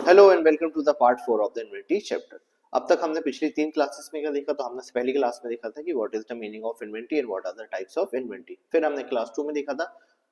Hello and welcome to the part 4 of the inventory chapter. अब तक हमने पिछली 3 क्लासेस में क्या देखा, तो हमने पहली क्लास में देखा था कि what is the meaning of inventory and what are the types of inventory. फिर हमने क्लास 2 में देखा था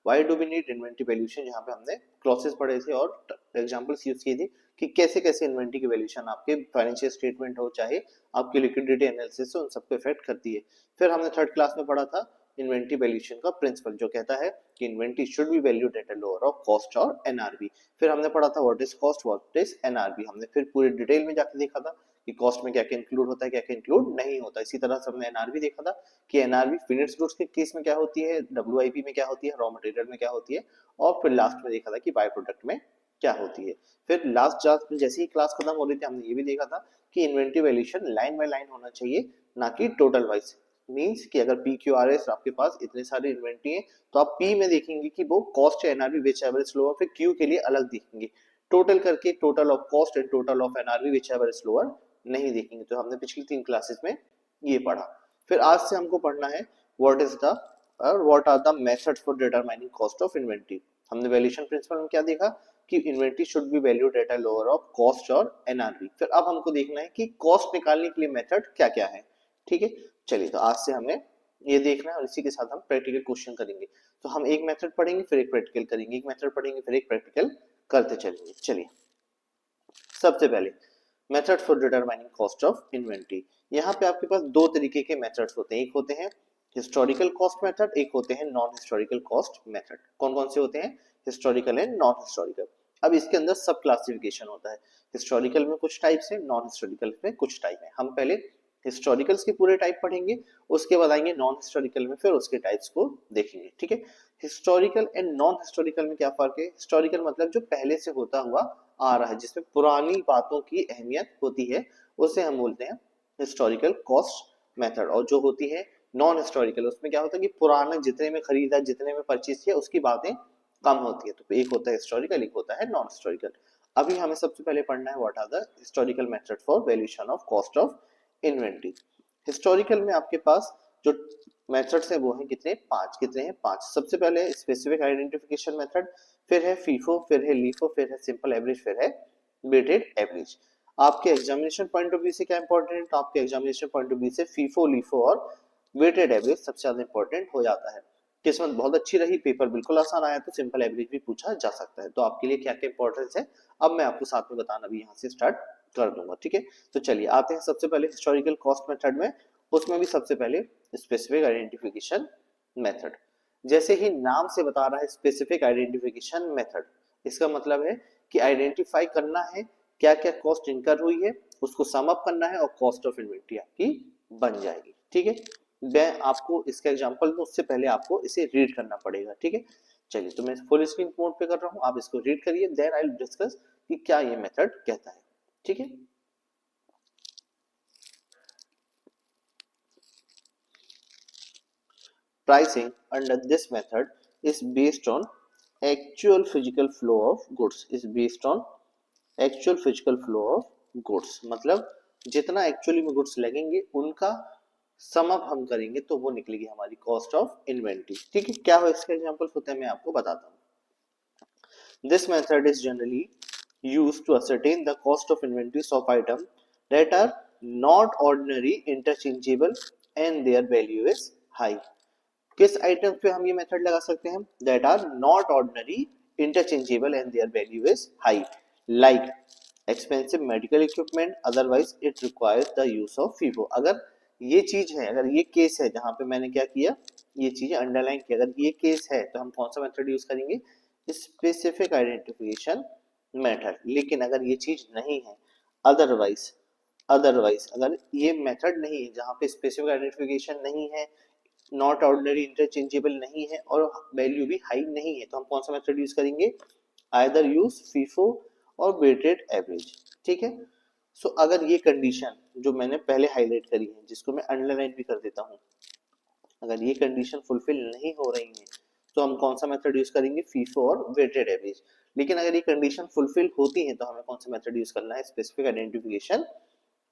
why do we need inventory valuation, जहां पे हमने क्लॉसेस पढ़े थे और एग्जांपल्स यूज किए थे कि कैसे कैसे इन्वेंटरी की वैल्यूएशन आपके फाइनेंशियल स्टेटमेंट हो चाहे आपकी लिक्विडिटी एनालिसिस हो, उन सबको इफेक्ट करती है। फिर हमने थर्ड क्लास में पढ़ा था इन्वेंटरी वैल्यूएशन का प्रिंसिपल, जो कहता है कि inventory should be valued at a lower of cost और एनआरवी। फिर हमने पढ़ा था what is cost, what is NRV. हमने फिर पूरे डिटेल में जाके देखा था कि कॉस्ट में क्या क्या इंक्लूड होता है, क्या क्या इंक्लूड नहीं होता। इसी तरह से हमने एनआरवी देखा था कि एनआरवी फिनिश्ड गुड्स के केस में क्या होती है, डब्ल्यूआईपी में क्या होती है, रॉ मटेरियल में क्या होती है, और फिर लास्ट में देखा था कि बाय प्रोडक्ट में क्या होती है। फिर लास्ट क्लास में जैसे ही क्लास खत्म हो रही थी, हमने ये भी देखा था कि inventory valuation line by line होना चाहिए, ना कि टोटल वाइज। मींस कि अगर पी क्यू आर एस आपके पास इतने सारे इन्वेंटरी है, तो आप पी में देखेंगे कि वो कॉस्ट या NRV which ever is lower, फिर क्यू के लिए अलग देखेंगे। टोटल करके total of cost and total of NRV which ever is lower नहीं देखेंगे। तो हमने पिछली 3 क्लासेस में ये पढ़ा। फिर आज से हमको पढ़ना है what is the what are the methods for determining cost of inventory. हमने वैल्यूएशन प्रिंसिपल में क्या देखा कि inventory should be valued at a lower of cost और एनआरवी। फिर अब हमको देखना है कि कॉस्ट निकालने के लिए मेथड क्या क्या है। ठीक है, चलिए तो आज से हमें ये देखना है और इसी के साथ हम प्रैक्टिकल क्वेश्चन करेंगे। तो हम एक मेथड पढ़ेंगे फिर एक प्रैक्टिकल करेंगे, एक मेथड पढ़ेंगे फिर एक प्रैक्टिकल करते चलेंगे। चलिए सबसे पहले method for determining cost of inventory. यहाँ पे आपके पास दो तरीके के मेथड्स होते हैं, एक होते हैं हिस्टोरिकल कॉस्ट मेथड, एक होते हैं नॉन हिस्टोरिकल कॉस्ट मेथड। कौन कौन से होते हैं? Historical and non historical. अब इसके अंदर सब क्लासिफिकेशन होता है। हिस्टोरिकल में कुछ टाइप्स है, नॉन हिस्टोरिकल में कुछ टाइप है। हम पहले हिस्टोरिकल्स के पूरे टाइप पढ़ेंगे, उसके बाद आएंगे नॉन हिस्टोरिकल में, फिर उसके टाइप्स को देखेंगे। ठीक है, हिस्टोरिकल एंड नॉन हिस्टोरिकल में क्या फर्क है? हिस्टोरिकल मतलब जो पहले से होता हुआ आ रहा है, जिसमें पुरानी बातों की अहमियत होती है, उसे हम बोलते हैं हिस्टोरिकल कॉस्ट मेथड। और जो होती है नॉन हिस्टोरिकल, उसमें क्या होता है कि पुराना जितने में खरीदा, जितने में परचेज किया, उसकी बातें कम होती है। तो एक होता है हिस्टोरिकल, एक होता है नॉन हिस्टोरिकल। अभी हमें सबसे पहले पढ़ना है what are the historical method for valuation of cost of inventory. Historical में आपके पास जो मेथड्स है वो है कितने? 5। कितने हैं? 5। सबसे पहले स्पेसिफिक आइडेंटिफिकेशन मेथड, फिर है फीफो, फिर है लीफो, फिर है सिंपल एवरेज, फिर है वेटेड एवरेज। आपके एग्जामिनेशन पॉइंट ऑफ व्यू से क्या इंपॉर्टेंट है? तो आपके एग्जामिनेशन पॉइंट ऑफ व्यू से फीफो, लीफो और वेटेड एवरेज सबसे ज्यादा इंपॉर्टेंट हो जाता है। किस्मत बहुत अच्छी रही, पेपर बिल्कुल आसान आया, तो सिंपल एवरेज भी पूछा जा सकता है। तो आपके लिए क्या क्या इंपॉर्टेंस है, अब मैं आपको साथ में बताना भी यहाँ से स्टार्ट कर दूंगा। ठीक है, तो चलिए आते हैं सबसे पहले हिस्टोरिकल कॉस्ट मेथड में। उसमें भी सबसे पहले स्पेसिफिक आइडेंटिफिकेशन मेथड। जैसे ही नाम से बता रहा है स्पेसिफिक आइडेंटिफिकेशन मेथड, इसका मतलब है कि आइडेंटिफाई करना है क्या क्या कॉस्ट इनकर हुई है, उसको सम अप करना है और कॉस्ट ऑफ इन्वेंटरी आपकी बन जाएगी। ठीक है, मैं आपको इसका एग्जांपल दूं उससे पहले आपको इसे रीड करना पड़ेगा। ठीक है, चलिए तो मैं फुल स्क्रीन मोड पे कर रहा हूं, आप इसको रीड करिए, देन आई विल डिस्कस कि क्या ये मेथड कहता है। ठीक है, pricing under this method is based on actual physical flow of goods, is based on actual physical flow of goods। मतलब जितना एक्चुअली में गुड्स लगेंगे उनका सम अप हम करेंगे तो वो निकलेगी हमारी कॉस्ट ऑफ इन्वेंटरी। ठीक है, क्या हो इसका एग्जांपल होता है मैं आपको बताता हूँ। This method is generally used to ascertain the cost of inventories of items that are not ordinary interchangeable and their value is high। किस आइटम पे हम ये मेथड लगा सकते हैं? That are not ordinary interchangeable and their value is high, like expensive medical equipment, otherwise it requires the use of FIFO. अगर ये चीज है, अगर ये केस है जहां पे मैंने क्या किया, ये चीज अंडरलाइन किया, अगर ये केस है तो हम कौन सा मेथड यूज करेंगे? Specific identification method. लेकिन अगर ये चीज नहीं है, अदरवाइज अदरवाइज अगर ये मेथड नहीं है, जहां पे स्पेसिफिक आइडेंटिफिकेशन नहीं है, नॉट ऑर्डिनरी इंटरचेंजेबल नहीं है और वैल्यू भी हाई नहीं है, तो हम कौन सा मेथड यूज करेंगे? आइदर यूज फीफो और वेटेड एवरेज। ठीक है, सो अगर ये कंडीशन जो मैंने पहले हाईलाइट करी है, जिसको मैं अंडरलाइन भी कर देता हूं, अगर ये कंडीशन फुलफिल नहीं हो रही है तो हम कौन सा मेथड यूज करेंगे? फीफो और वेटेड एवरेज। लेकिन अगर ये कंडीशन फुलफिल होती है तो हमें कौन सा मेथड यूज करना है? Specific identification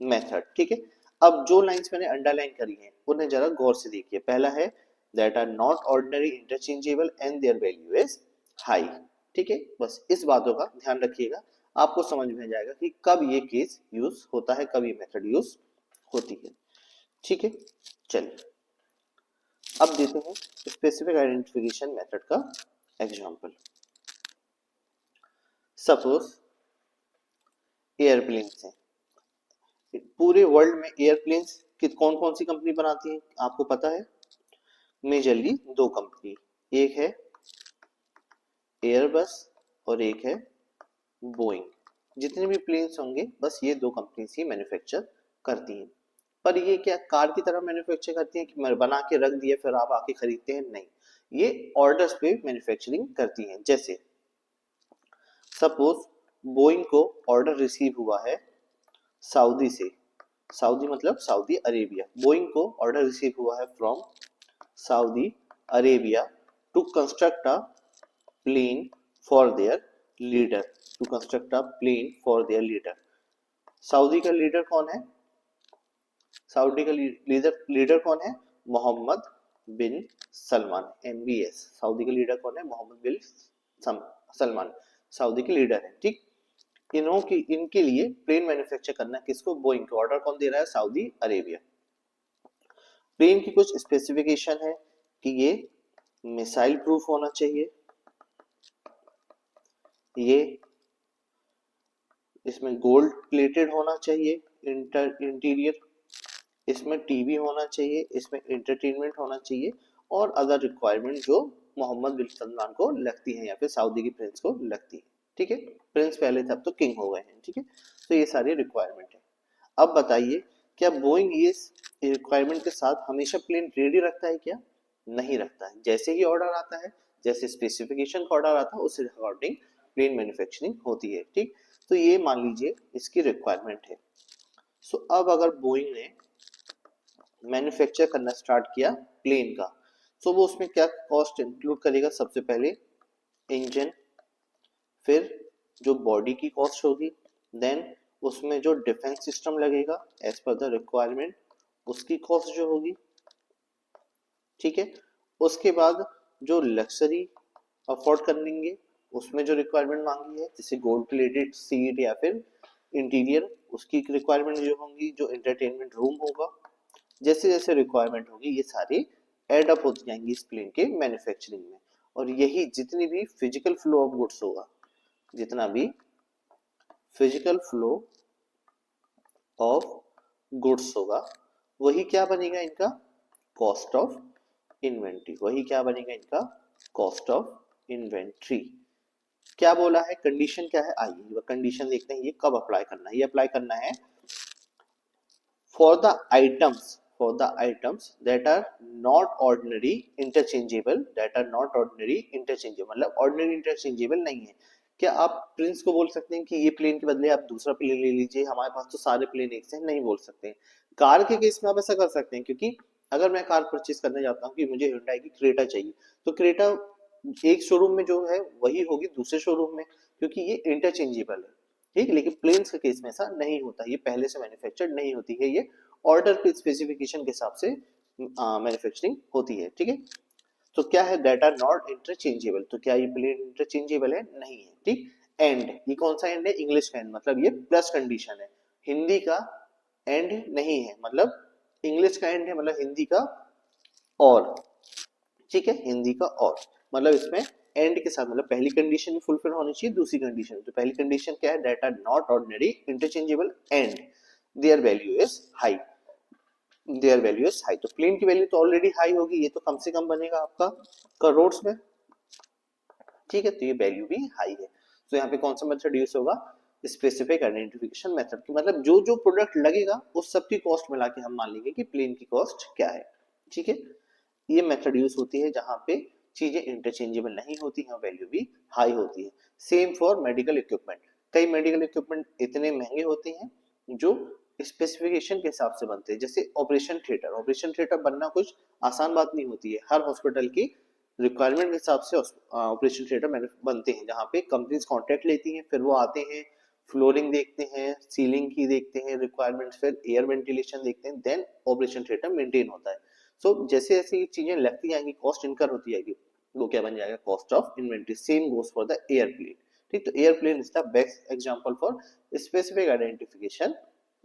method. ठीक है, अब जो लाइंस मैंने अंडरलाइन करी है उन्हें जरा गौर से देखिए। पहला है that are not ordinary interchangeable and their value is high. ठीक है, बस इस बातों का ध्यान रखिएगा। आपको समझ में आ जाएगा कि कब ये केस यूज होता है, कब ये मेथड यूज होती है। ठीक है, चलिए अब देते हैं स्पेसिफिक आइडेंटिफिकेशन मेथड का एग्जांपल। सपोज एयरप्लेन्स हैं, पूरे वर्ल्ड में एयरप्लेन्स की कौन कौन सी कंपनी बनाती है आपको पता है? मेजरली दो कंपनी, एक है एयरबस और एक है बोइंग। जितने भी प्लेन्स होंगे बस ये दो कंपनीज ही मैन्युफैक्चर करती हैं। पर ये क्या कार की तरह मैन्युफैक्चर करती हैं कि बना के रख दिए फिर आप आके खरीदते हैं? नहीं, ये ऑर्डर्स पे मैन्युफैक्चरिंग करती हैं। जैसे सपोज बोइंग को ऑर्डर रिसीव हुआ है सऊदी से, सऊदी मतलब सऊदी अरेबिया, बोइंग को ऑर्डर रिसीव हुआ है from Saudi Arabia to construct a plane for their leader, to construct a plane for their leader. Saudi का लीडर कौन है? सऊदी का लीडर कौन है? Mohammed bin Salman, MBS। Saudi का लीडर कौन है? मोहम्मद बिन सलमान, सऊदी के लीडर है। ठीक, इनके लिए प्लेन मैन्युफैक्चर करना किसको? बोइंग को। ऑर्डर कौन दे रहा है? Saudi Arabia. प्लेन की कुछ स्पेसिफिकेशन है कि ये मिसाइल प्रूफ होना चाहिए, ये इसमें गोल्ड प्लेटेड होना चाहिए इंटीरियर, इसमें टीवी होना चाहिए, इसमें एंटरटेनमेंट होना चाहिए और अदर रिक्वायरमेंट जो मोहम्मद बिन सलमान को लगती है या फिर सऊदी के प्रिंस को लगती है। ठीक है, प्रिंस पहले थे अब तो किंग हो गए हैं। ठीक है, तो ये सारी रिक्वायरमेंट है। अब बताइए क्या बोइंग ये रिक्वायरमेंट के साथ हमेशा प्लेन रेडी रखता है क्या? नहीं रखता है। जैसे ही ऑर्डर आता है, जैसे स्पेसिफिकेशन का ऑर्डर आता है उस अकॉर्डिंग प्लेन मैन्युफैक्चरिंग होती है। ठीक, तो ये मान लीजिए इसकी रिक्वायरमेंट है। सो अब अगर बोइंग ने मैन्युफैक्चर करना स्टार्ट किया प्लेन का, तो वो उसमें क्या कॉस्ट इंक्लूड करेगा? सबसे पहले इंजन, फिर जो बॉडी की कॉस्ट होगी, देन उसमें जो डिफेंस सिस्टम लगेगा एज पर द रिक्वायरमेंट, उसकी कॉस्ट जो होगी। ठीक है, उसके बाद जो लग्जरी अफोर्ड कर लेंगे उसमें जो रिक्वायरमेंट मांगी है जैसे गोल्ड प्लेटेड सीट या फिर इंटीरियर, उसकी रिक्वायरमेंट जो होंगी, जो एंटरटेनमेंट रूम होगा, जैसे जैसे रिक्वायरमेंट होगी ये सारी एड अप होती जाएंगी इस प्लेन के मैन्युफैक्चरिंग में। और यही जितनी भी फिजिकल फ्लो ऑफ गुड्स होगा, जितना भी फिजिकल फ्लो ऑफ गुड्स होगा, वही क्या बनेगा? इनका कॉस्ट ऑफ इन्वेंट्री। वही क्या बनेगा? इनका कॉस्ट ऑफ इन्वेंट्री। क्या बोला है? कंडीशन क्या है? आइए कंडीशन देखते हैं ये कब अप्लाई करना है। ये अप्लाई करना है for the items that are not ordinary interchangeable, that are not ordinary interchangeable मतलब ordinary interchangeable नहीं है। क्या आप प्रिंस को बोल सकते हैं कि ये प्लेन के बदले आप दूसरा प्लेन ले लीजिए, हमारे पास तो सारे प्लेन एक से? नहीं बोल सकते हैं। कार के केस में आप ऐसा कर सकते हैं, क्योंकि अगर मैं कार परचेज करने जाता हूँ कि मुझे Hyundai की क्रेटा चाहिए, तो क्रेटा एक शोरूम में जो है वही होगी दूसरे शोरूम में, क्योंकि ये इंटरचेंजेबल है। ठीक, लेकिन प्लेन्स के केस में ऐसा नहीं होता, ये पहले से मैन्युफैक्चर्ड नहीं होती है, ये ऑर्डर के स्पेसिफिकेशन के हिसाब से मैन्युफैक्चरिंग होती है। ठीक है, तो क्या है? That are not interchangeable. तो क्या ये प्लेन इंटरचेंजेबल है? नहीं है। ठीक, एंड, ये कौन सा एंड है? इंग्लिश का एंड, मतलब ये प्लस कंडीशन है। हिंदी का एंड नहीं है, मतलब इंग्लिश का एंड है, मतलब हिंदी का और। ठीक है, हिंदी का और मतलब इसमें एंड के साथ, मतलब पहली कंडीशन भी फुलफिल होनी चाहिए, दूसरी कंडीशन। तो पहली कंडीशन क्या है? That are not ordinary interchangeable and their value is high, their value is high. तो प्लेन की वैल्यू तो ऑलरेडी हाई होगी, ये तो कम से कम बनेगा आपका करोड़ में। ठीक है, तो ये वैल्यू भी हाई है। तो यहाँ पे कौन सा मेथड यूज होगा? स्पेसिफिक आइडेंटिफिकेशन मेथड की, मतलब जो जो प्रोडक्ट लगेगा उस सब की कॉस्ट मिला के हम मान लेंगे कि प्लेन की कॉस्ट क्या है। ठीक है, ये मेथड यूज होती है जहां पे चीजें इंटरचेंजेबल नहीं होती हैं, वैल्यू भी हाई होती है। Same for medical equipment. कई मेडिकल इक्विपमेंट इतने महंगे होते हैं जो स्पेसिफिकेशन के हिसाब से बनते हैं, जैसे ऑपरेशन थिएटर। ऑपरेशन थिएटर बनना कुछ आसान बात नहीं होती है, हर हॉस्पिटल की रिक्वायरमेंट के हिसाब से ऑपरेशन थिएटर बनते हैं, जहाँ पे कंपनीज कॉन्ट्रैक्ट लेती हैं, फिर वो आते हैं, फ्लोरिंग देखते हैं, सीलिंग की देखते हैं रिक्वायरमेंट्स, फिर एयर वेंटिलेशन देखते हैं, देन ऑपरेशन थिएटर मेंटेन होता है। सो जैसे जैसे ये चीजें लगती जाएंगी, कॉस्ट इनकर होती जाएगी, वो क्या बन जाएगा? Cost of inventory. Same goes for the airplane. ठीक, तो airplane is the best example for specific identification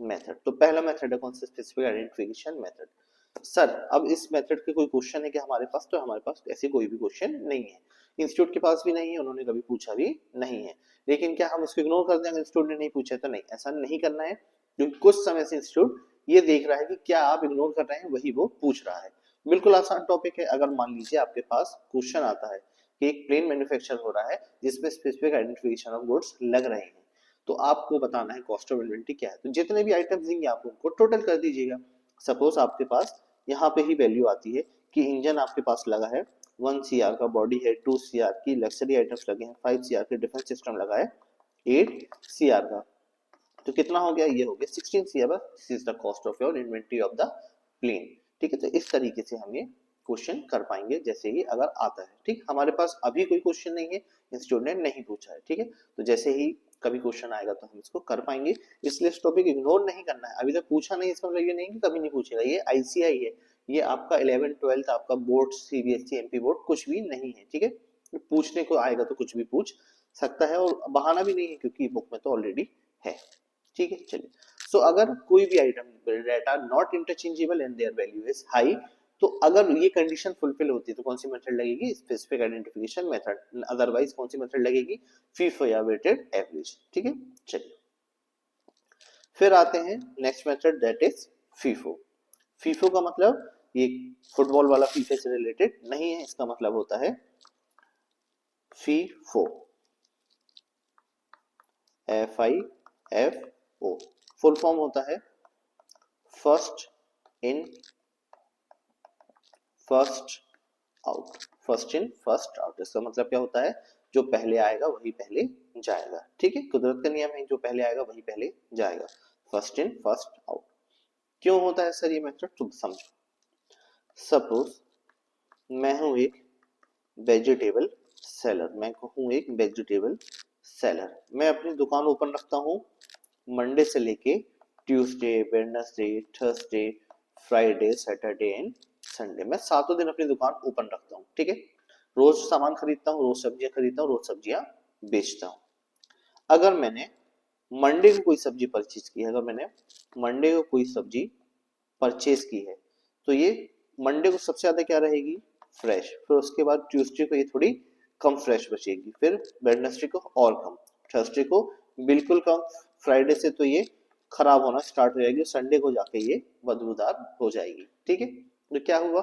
method. तो पहला मेथड है कौन सा, स्पेसिफिक आइडेंटिफिकेशन मेथड। सर अब इस मेथड के कोई क्वेश्चन है कि हमारे पास, तो हमारे पास ऐसे कोई भी क्वेश्चन नहीं है, इंस्टीट्यूट के पास भी नहीं है, उन्होंने कभी पूछा भी नहीं है। लेकिन क्या हम इसको इग्नोर कर दें अगर इंस्टीट्यूट ने नहीं पूछा? तो नहीं, ऐसा नहीं करना है, क्योंकि कुछ समय से इंस्टीट्यूट ये देख रहा है कि क्या आप इग्नोर कर रहे हैं, वही वो पूछ रहा है। बिल्कुल आसान टॉपिक है। अगर मान लीजिए आपके पास क्वेश्चन आता है कि एक प्लेन मैन्युफैक्चर हो रहा है जिसमें स्पेसिफिक आइडेंटिफिकेशन ऑफ गुड्स लग रहे हैं, तो आपको बताना है कॉस्ट ऑफ इन्वेंटरी क्या है। तो जितने भी आइटम्स देंगे आप उनको टोटल कर दीजिएगा। सपोज आपके पास यहाँ पे ही वैल्यू आती है कि इंजन आपके पास लगा है 1 CR का, बॉडी है 2 CR की, लग्जरी आइटम्स लगे हैं 5 CR के, डिफेंस सिस्टम लगा है 8 CR का, तो कितना हो गया, ये हो गया 16 CR। This is the cost of your inventory of the plane. ठीक है, तो इस तरीके से हम ये क्वेश्चन कर पाएंगे जैसे ही अगर आता है। ठीक, हमारे पास अभी कोई क्वेश्चन नहीं है, इंस्टीट्यूट ने नहीं पूछा है। ठीक है, तो जैसे ही कभी क्वेश्चन आएगा तो हम इसको कर पाएंगे, इसलिए इस टॉपिक इग्नोर नहीं करना है। अभी तक पूछा नहीं इसका मतलब ये नहीं कि कभी नहीं पूछेगा, ये आईसीआई है, ये आपका 11 12 आपका बोर्ड सीबीएसई एमपी बोर्ड कुछ भी नहीं है। ठीक है, पूछने को आएगा तो कुछ भी पूछ सकता है, और बहाना भी नहीं है क्योंकि बुक में तो ऑलरेडी है। ठीक है, चलिए। सो अगर कोई भी item that are not interchangeable and their value is high, तो अगर ये कंडीशन फुलफिल होती है तो कौन सी मेथड लगेगी, स्पेसिफिक आइडेंटिफिकेशन मेथड। अदरवाइज कौन सी मेथड लगेगी, फीफो या वेटेड एवरेज। ठीक है, चलिए फिर आते हैं next method, that is FIFO. FIFO का मतलब ये फुटबॉल वाला फीफे से रिलेटेड नहीं है, इसका मतलब होता है फीफो, FIFO, फुल फॉर्म होता है first in first out, first in first out. इसका मतलब क्या होता है, जो पहले आएगा वही पहले जाएगा। ठीक है, कुदरत का नियम है, जो पहले आएगा वही पहले जाएगा, फर्स्ट इन फर्स्ट आउट। क्यों होता है सर ये मेथड, तुम समझो। सपोज मैं हूं एक वेजिटेबल सेलर, मैं हूं एक वेजिटेबल सेलर, मैं अपनी दुकान ओपन रखता हूं मंडे से लेके Tuesday, Wednesday, Thursday, Friday, Saturday and Sunday. मैं 7 दिन अपनी दुकान ओपन रखता हूँ। ठीक है, रोज सामान खरीदता हूँ, रोज सब्जियां खरीदता हूँ, रोज सब्जियां बेचता हूँ। अगर मैंने मंडे को कोई सब्जी परचेज की है, अगर मैंने मंडे को कोई सब्जी परचेज की है, तो ये मंडे को सबसे ज्यादा क्या रहेगी, फ्रेश। फिर उसके बाद ट्यूसडे को ये थोड़ी कम फ्रेश बचेगी, फिर वेडनेसडे को और कम, थर्सडे को बिल्कुल कम, फ्राइडे से तो ये खराब होना स्टार्ट हो जाएगी, संडे को जाके ये बदबूदार हो जाएगी। ठीक है, तो क्या हुआ,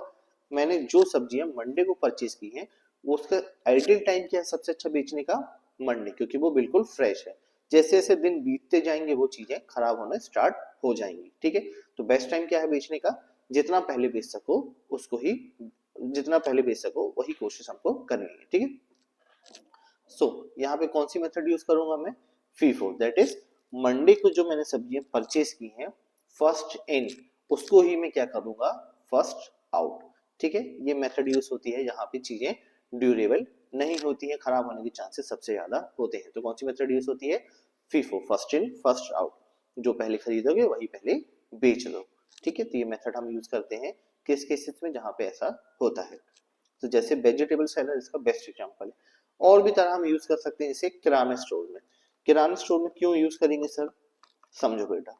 मैंने जो सब्जियां मंडे को परचेज की हैं वो उसका आइडियल टाइम क्या है सबसे अच्छा बेचने का, मंडे, क्योंकि वो बिल्कुल फ्रेश है। जैसे जैसे दिन बीतते जाएंगे वो चीजें खराब होना स्टार्ट हो जाएंगी। ठीक है, तो बेस्ट टाइम क्या है बेचने का, जितना पहले बेच सको उसको ही, जितना पहले बेच सको वही कोशिश हमको करनी है। ठीक है, सो यहाँ पे कौन सी मेथड यूज करूंगा मैं, फीफो, दैट इज मंडे को जो मैंने सब्जियां परचेज की हैं फर्स्ट इन, उसको ही मैं क्या करूंगा, फर्स्ट आउट। ठीक है, ये मेथड यूज होती है यहाँ पे चीजें ड्यूरेबल नहीं होती है, खराब होने के चांसेस सबसे ज्यादा होते हैं। तो कौन सी मेथड यूज होती है, FIFO, first in first out, जो पहले खरीदोगे वही पहले बेच दो। ठीक है, तो ये मेथड हम यूज करते हैं किस केसेस में, जहां पे ऐसा होता है। तो जैसे वेजिटेबल सेलर इसका बेस्ट एग्जांपल है। और भी तरह हम यूज कर सकते हैं इसे किराना स्टोर में। किराना स्टोर में क्यों यूज करेंगे सर, समझो बेटा,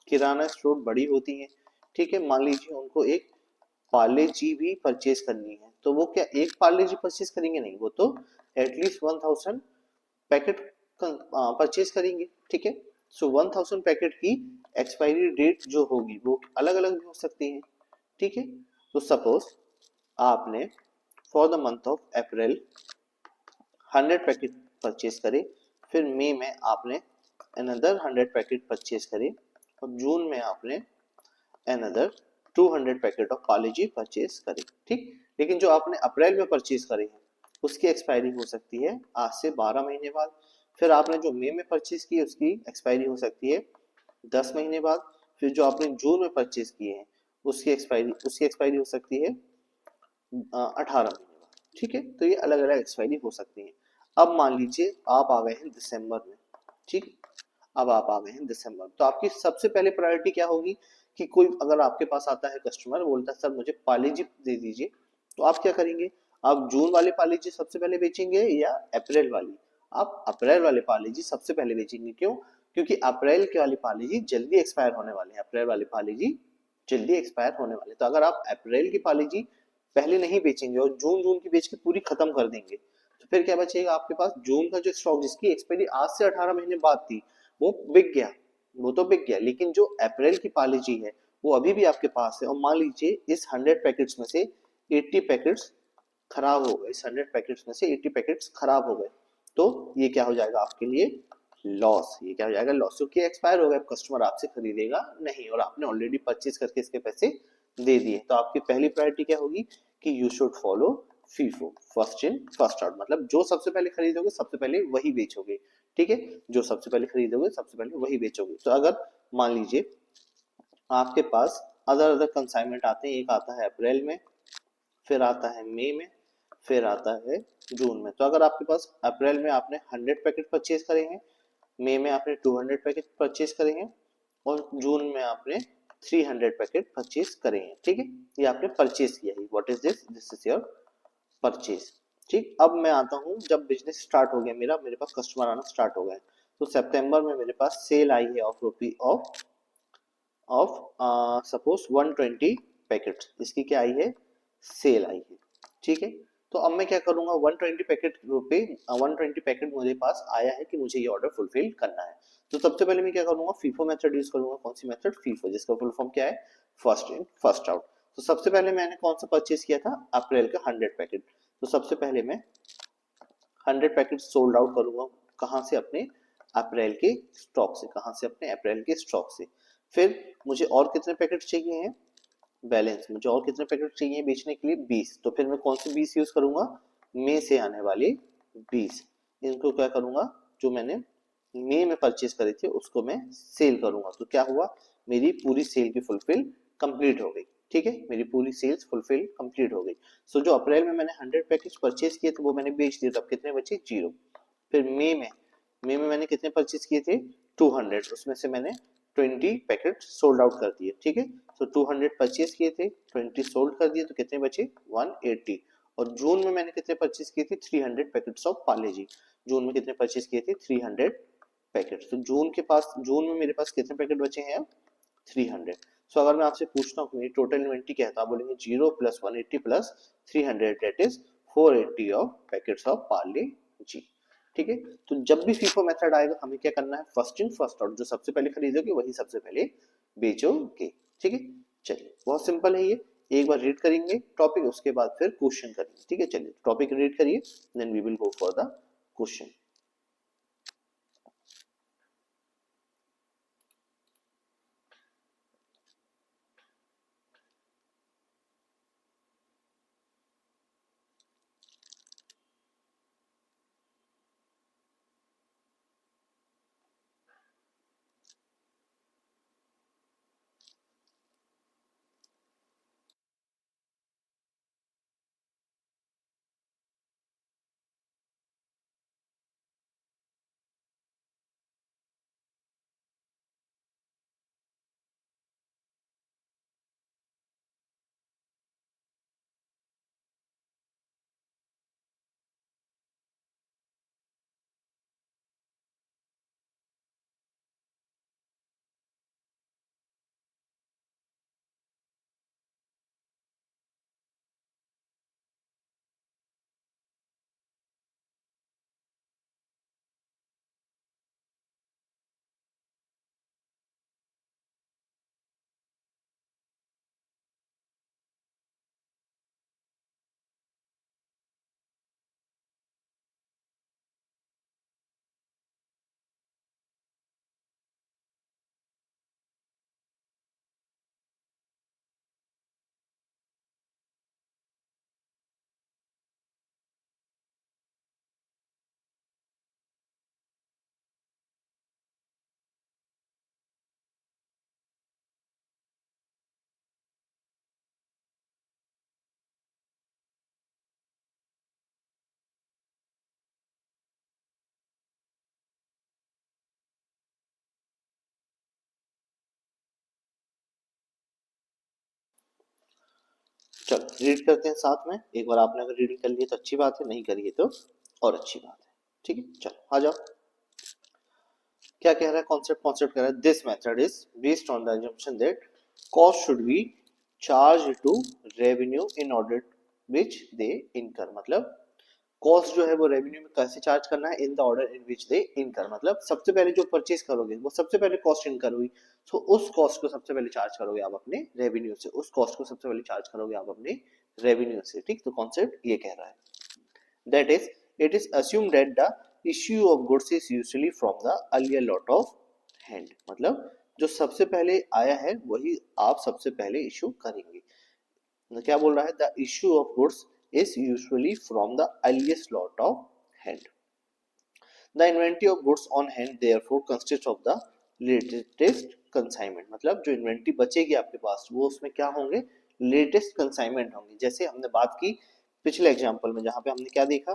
किराना स्टोर बड़ी होती है। ठीक है, मान लीजिए उनको एक पार्ले जी भी परचेज करनी है, तो वो क्या एक पार्ले जी परचेज करेंगे, नहीं, वो तो एटलीस्ट 1000 पैकेट परचेज करेंगे। ठीक है, सो 1000 पैकेट की एक्सपायरी डेट जो होगी वो अलग अलग भी हो सकती है। ठीक है, तो सपोज आपने for the month of April 100 packet purchase करे, फिर मई में आपने अनदर 100 पैकेट परचेज करे, और जून में आपने another 200 packet of Parle G purchase करे। ठीक, लेकिन जो आपने अप्रैल में परचेज करे हैं उसकी एक्सपायरी हो सकती है आज से 12 महीने बाद। फिर आपने जो मई में परचेज की उसकी एक्सपायरी हो सकती है 10 महीने बाद। फिर जो आपने जून में परचेज किए हैं उसकी एक्सपायरी हो सकती है 18 महीने बाद। ठीक है, तो ये अलग अलग एक्सपायरी हो सकती है। अब मान लीजिए आप आ गए हैं दिसंबर में। ठीक, अब आप आ गए हैं दिसंबर, तो आपकी सबसे पहले प्रायोरिटी क्या होगी कि कोई अगर आपके पास आता है कस्टमर, बोलता है सर मुझे पार्ले जी दे दीजिए, तो आप क्या करेंगे, आप जून वाले पार्ले जी सबसे पहले बेचेंगे या अप्रैल वाली। आप अप्रैल वाले पॉलिसी सबसे पहले बेचेंगे। क्यों? क्योंकि अप्रैल के वाली पॉलिसी जल्दी एक्सपायर होने वाले हैं, अप्रैल वाली पॉलिसी जल्दी एक्सपायर होने वाले। तो अगर आप अप्रैल की पॉलिसी पहले नहीं बेचेंगे और जून जून की बेच के पूरी खत्म कर देंगे, तो फिर क्या बचेगा आपके पास? जून का जो स्टॉक जिसकी एक्सपायरी आज से 18 महीने बाद थी, वो बिक गया, वो तो बिक गया, लेकिन जो अप्रैल की पॉलिसी है वो अभी भी आपके पास है। और मान लीजिए इस 100 पैकेट्स में से 80 पैकेट्स खराब हो गए, इस 100 पैकेट्स में से 80 पैकेट्स खराब हो गए, तो ये क्या हो जाएगा आपके लिए? लॉस। ये क्या हो जाएगा? लॉस, क्योंकि एक्सपायर हो गया, कस्टमर आपसे खरीदेगा नहीं और आपने ऑलरेडी परचेज करके इसके पैसे दे दिए। तो आपकी पहली प्रायोरिटी क्या होगी कि you should follow FIFO, first in first out, मतलब जो सबसे पहले खरीदोगे सबसे पहले वही बेचोगे। ठीक है, जो सबसे पहले खरीदोगे सबसे पहले वही बेचोगे। तो अगर मान लीजिए आपके पास अदर अदर कंसाइनमेंट आते हैं, एक आता है अप्रैल में, फिर आता है मई में, फिर आता है जून में। तो अगर आपके पास अप्रैल में आपने 100 पैकेट परचेज करे हैं, मई में आपने 200 पैकेट परचेज करे हैं और जून में आपने 300 पैकेट परचेज करे हैं। ठीक है, ये आपने परचेज किया है। What is this? This is your purchase. ठीक, अब मैं आता हूँ जब बिजनेस स्टार्ट हो गया मेरा, मेरे पास कस्टमर आना स्टार्ट हो गए, तो सितंबर में मेरे पास सेल आई है of rupee of suppose 120 packet, इसकी क्या आई है? सेल आई है। ठीक है, तो अब मैं क्या करूंगा? 120 पैकेट रुपए 120 पैकेट मुझे पास आया है कि मुझे ये ऑर्डर फुलफिल करना है। तो सबसे पहले मैं क्या करूंगा? फीफो मेथड यूज करूंगा। कौन सी मेथड? फीफो, जिसका फुल फॉर्म क्या है? First in first out. तो सबसे पहले मैंने कौन सा परचेज किया था? अप्रैल का 100 पैकेट। तो सबसे पहले मैं 100 पैकेट सोल्ड आउट करूंगा। कहां से? अपने अप्रैल के स्टॉक से। कहां से? अपने अप्रैल के स्टॉक से। फिर मुझे और कितने पैकेट चाहिए हैं? बैलेंस, मुझे और कितने पैकेट चाहिए बेचने के लिए? 20। तो फिर मैं कौन सी 20 यूज करूंगा? मई से आने वाली 20। इनको क्या करूंगा? जो मैंने मई में परचेज करे थे उसको मैं सेल करूंगा। तो क्या हुआ? मेरी पूरी सेल की फुलफिल कंप्लीट हो गई। ठीक है, मेरी पूरी सेल्स फुलफिल कंप्लीट हो गई। सो जो अप्रैल में मैंने 100 पैकेज परचेज किए थे वो मैंने बेच दिए, तब कितने बचे? 0। फिर मई में मैंने कितने परचेज किए थे? 200, उसमें से मैंने 20 पैकेट सोल्ड आउट कर दिए। ठीक है, तो 200 परचेज किए थे, 20 सोल्ड कर दिए, तो कितने बचे? 180। और जून में मैंने कितने परचेज किए थे? 300 पैकेट्स ऑफ पार्ले जी। जून में कितने परचेज किए थे? 300 पैकेट। तो जून में मेरे पास कितने पैकेट बचे हैं अब? 300। सो अगर मैं आपसे पूछता हूँ मेरी टोटल इन्वेंट्री क्या है, तो आप बोलेंगे 0 plus 180 plus 300, that is 480 of packets of Parle G. ठीक है, तो जब भी फीफो मेथड आएगा हमें क्या करना है? फर्स्ट इन फर्स्ट आउट, जो सबसे पहले खरीदोगे वही सबसे पहले बेचोगे। ठीक है, चलिए बहुत सिंपल है ये। एक बार रीड करेंगे टॉपिक, उसके बाद फिर क्वेश्चन करेंगे। ठीक है, चलिए टॉपिक रीड करिए, then we will go for the question. चलो रीड करते हैं साथ में। एक बार आपने अगर रीडिंग कर ली है तो अच्छी बात है, नहीं करी है तो और अच्छी बात है। ठीक है, चलो आ जाओ। क्या कह रहा है कॉन्सेप्ट कह रहा है this method is based on the assumption that cost should be charge to revenue in order which they incur, मतलब कॉस्ट जो है वो रेवेन्यू में कैसे चार्ज करना है, in the order in which they incur, मतलब सबसे पहले जो परचेज करोगे वो सबसे पहले कॉस्ट इनकर हुई, तो उस कॉस्ट को सबसे पहले चार्ज करोगे आप अपने रेवेन्यू से, उस कॉस्ट को सबसे पहले चार्ज करोगे आप अपने रेवेन्यू से। ठीक, तो कॉन्सेप्ट ये कह रहा है that is it is assumed that the issue of goods is usually from the earlier lot of hand, मतलब जो सबसे पहले आया है वही आप सबसे पहले इशू करेंगे। तो क्या बोल रहा है, the issue of goods is usually from the earliest lot of hand. The inventory of goods on hand therefore consist of the latest consignment, मतलब जो इन्वेंटरी बचेगी आपके पास वो उसमें क्या होंगे, लेटेस्ट कंसाइनमेंट होंगे। जैसे हमने बात की पिछले एग्जांपल में, जहां पे हमने क्या देखा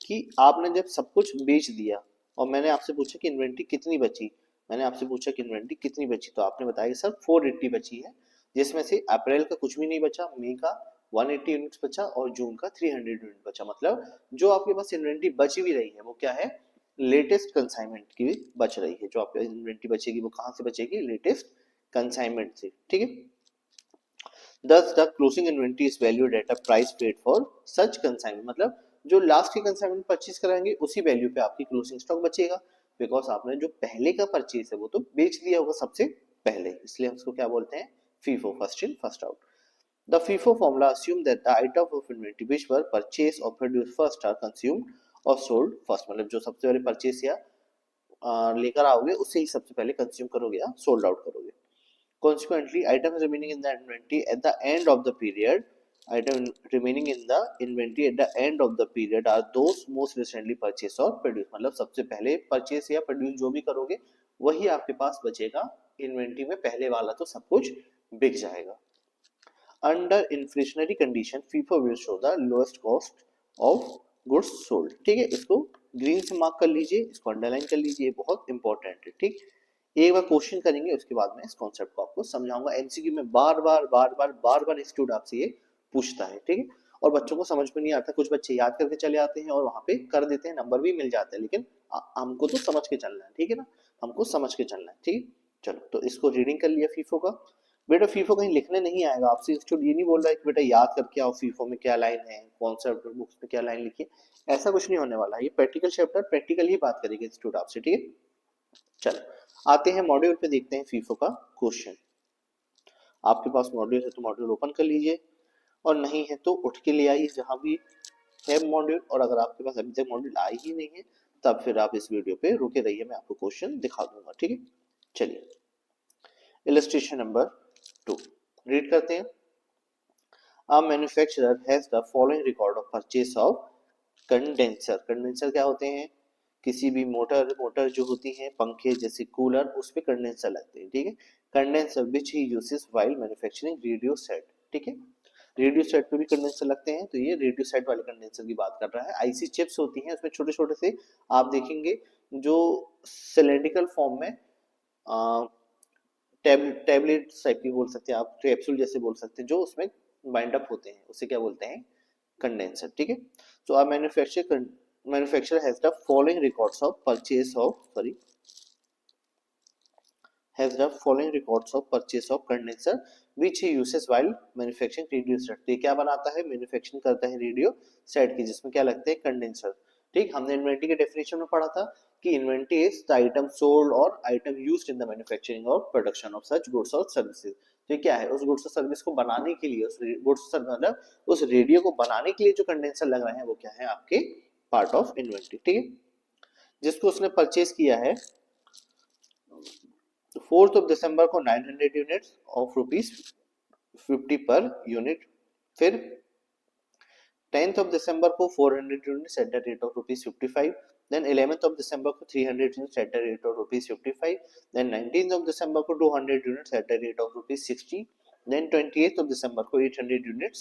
कि आपने जब सब कुछ बेच दिया और मैंने आपसे पूछा कि इन्वेंटरी कितनी बची, मैंने आपसे पूछा कि इन्वेंटरी कितनी बची, तो आपने बताया सर 480 बची है, जिसमें से अप्रैल का कुछ भी नहीं बचा, मई का 180 यूनिट्स बचा और जून का 300 यूनिट बचा। मतलब जो आपके पास इन्वेंटरी बची भी रही है वो क्या है, लेटेस्ट कंसाइनमेंट की बच रही है। जो आपकी इन्वेंटरी बचेगी वो कहां से बचेगी, लेटेस्ट कंसाइनमेंट से। ठीक है, thus the closing inventory is valued at a price paid for such consignment, मतलब जो लास्ट की कंसाइनमेंट परचेज कराएंगे उसी वैल्यू पे आपकी क्लोजिंग स्टॉक बचेगा, बिकॉज आपने जो पहले का परचेज है वो तो बेच दिया होगा सबसे पहले, इसलिए हम उसको क्या बोलते हैं, FIFO, first in first out. The FIFO formula assume that the item of inventory which were purchased or produced first are consumed or sold first, मतलब जो सबसे पहले परचेज या लेकर आओगे उससे ही सबसे पहले कंज्यूम करोगे या सोल्ड आउट करोगे। Consequently, items remaining in the inventory at the end of the period, item remaining in the inventory at the end of the period are those most recently purchased or produced, मतलब सबसे पहले purchase या produce जो भी करोगे वही आपके पास बचेगा इन्वेंटरी में, पहले वाला तो सब कुछ बिक जाएगा। Under inflationary condition FIFO will show the lowest cost of goods sold. ठीक है, इसको ग्रीन से मार्क कर लीजिए, इसको अंडरलाइन कर लीजिए, बहुत इंपॉर्टेंट है। ठीक, एक बार क्वेश्चन करेंगे उसके बाद में इस कॉन्सेप्ट को आपको समझाऊंगा। एमसीक्यू में बार बार इंस्टीट्यूट आपसे ये पूछता है। ठीक है, और बच्चों को समझ में नहीं आता, कुछ बच्चे याद करके चले आते हैं और वहां पे कर देते हैं, नंबर भी मिल जाता है, लेकिन हमको तो समझ के चलना है। ठीक है ना, हमको समझ के चलना है। ठीक, चलो तो इसको रीडिंग कर लिया फीफो का। बेटा फीफो कहीं लिखने नहीं आएगा, आपसे इंस्टीट्यूट ये नहीं बोल रहा है कि बेटा याद करके आओ फीफो में क्या लाइन है, कॉन्सेप्ट बुक्स में क्या लाइन लिखी है, ऐसा कुछ नहीं होने वाला है। ये प्रैक्टिकल चैप्टर प्रैक्टिकल ही बात करेगी इंस्टीट्यूट आपसे। ठीक है, चलो आते हैं मॉड्यूल पे, देखते हैं फीफो का क्वेश्चन। आपके पास मॉड्यूल है तो मॉड्यूल ओपन कर लीजिए, और नहीं है तो उठ के ले आइए जहां भी है मॉड्यूल, और अगर आपके पास अभी तक मॉड्यूल आई ही नहीं है तब फिर आप इस वीडियो पे रुके रहिए, मैं आपको क्वेश्चन दिखा दूंगा। ठीक है, चलिए इलस्ट्रेशन नंबर 2 रीड करते हैं। A manufacturer has the following record of purchase of condenser. Condenser क्या होते हैं, किसी भी मोटर जो होती है, पंखे जैसे कूलर, उस पे कंडेंसर लगते हैं। ठीक है, condenser which he uses while manufacturing radio set. ठीक है, रेडियो सेट पे भी कंडेंसर लगते हैं, तो ये रेडियो सेट वाले कंडेंसर की बात कर रहा है। आईसी चिप्स होती हैं, उसमें छोटे छोटे से आप देखेंगे जो सिलेंड्रिकल फॉर्म में टैबलेट टाइप की बोल सकते हैं आप, कैप्सूल जैसे बोल सकते हैं, जो उसमें बाइंड अप होते हैं, उसे क्या बोलते हैं, कंडेंसर। ठीक है, so a manufacturer has the following records of purchase of condenser which he uses while manufacturing radio set। ये क्या बनाता है, मैन्युफैक्चरिंग करता है रेडियो सेट की, जिसमें क्या लगते हैं, कंडेंसर। ठीक, हमने इन्वेंटरी के डेफिनेशन में पढ़ा था कि inventory is the item sold और item used in the manufacturing और प्रोडक्शन ऑफ सच गुड्स और सर्विसेज। तो ये क्या है, उस गुड्स और सर्विस को बनाने के लिए, उस गुड्स मतलब उस रेडियो को बनाने के लिए जो कंडेंसर लग रहे हैं वो क्या है, आपके पार्ट ऑफ इन्वेंटरी। ठीक है, जिसको उसने परचेज किया है 4th ऑफ दिसंबर को 900 यूनिट्स ऑफ ₹50 पर यूनिट, फिर 10th of December को 400 units at the rate of ₹55, then 11th of December को 300 units at the rate of ₹55, then 19th of December को 200 units at the rate of ₹60, then 28th of December को 800 units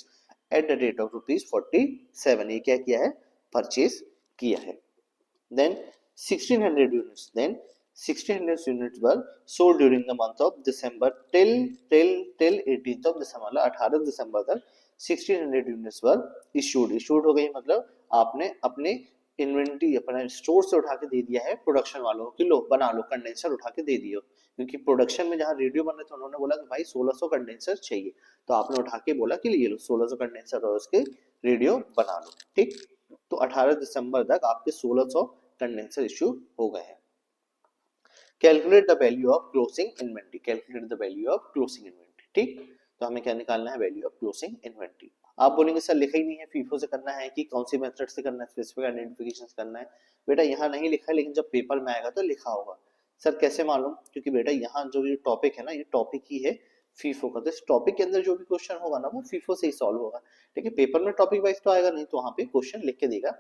at the rate of ₹47। ये क्या किया है, purchase किया है। then 1600 units were sold during the month of December till 18th of December, मतलब 18 दिसंबर तक 1600 यूनिट्स वर इशूड हो गई, मतलब आपने अपने इन्वेंट्री अपना स्टोर से उठा के दे दिया है प्रोडक्शन वालों को कि लो बना लो, कंडेंसर उठा के दे दियो, क्योंकि प्रोडक्शन में जहाँ रेडियो बन रहे थे उन्होंने बोला कि भाई 1600 कंडेंसर चाहिए, तो आपने उठा के बोला कि ये लो 1600 कंडेंसर और उसके रेडियो बना लो। ठीक, तो 18 दिसंबर तक आपके 1600 कंडेंसर इश्यू हो गए हैं। Calculate the value of closing inventory, calculate the value of closing inventory. ठीक, तो हमें क्या निकालना है, वैल्यू ऑफ क्लोजिंग इन्वेंट्री। आप बोलेंगे सर लिखा ही नहीं है, फीफो से करना है कि कौन सी मेथड से करना है, स्पेसिफिक आइडेंटिफिकेशन से करना है। बेटा यहाँ नहीं लिखा है, लेकिन जब पेपर में आएगा तो लिखा होगा। सर कैसे मालूम, क्योंकि बेटा यहाँ जो ये टॉपिक है ना, ये टॉपिक ही है फीफो का, तो इस टॉपिक के अंदर जो भी क्वेश्चन होगा ना वो फीफो से ही सॉल्व होगा। लेकिन पेपर में टॉपिक वाइज तो आएगा नहीं, तो वहाँ पे क्वेश्चन लिख के देगा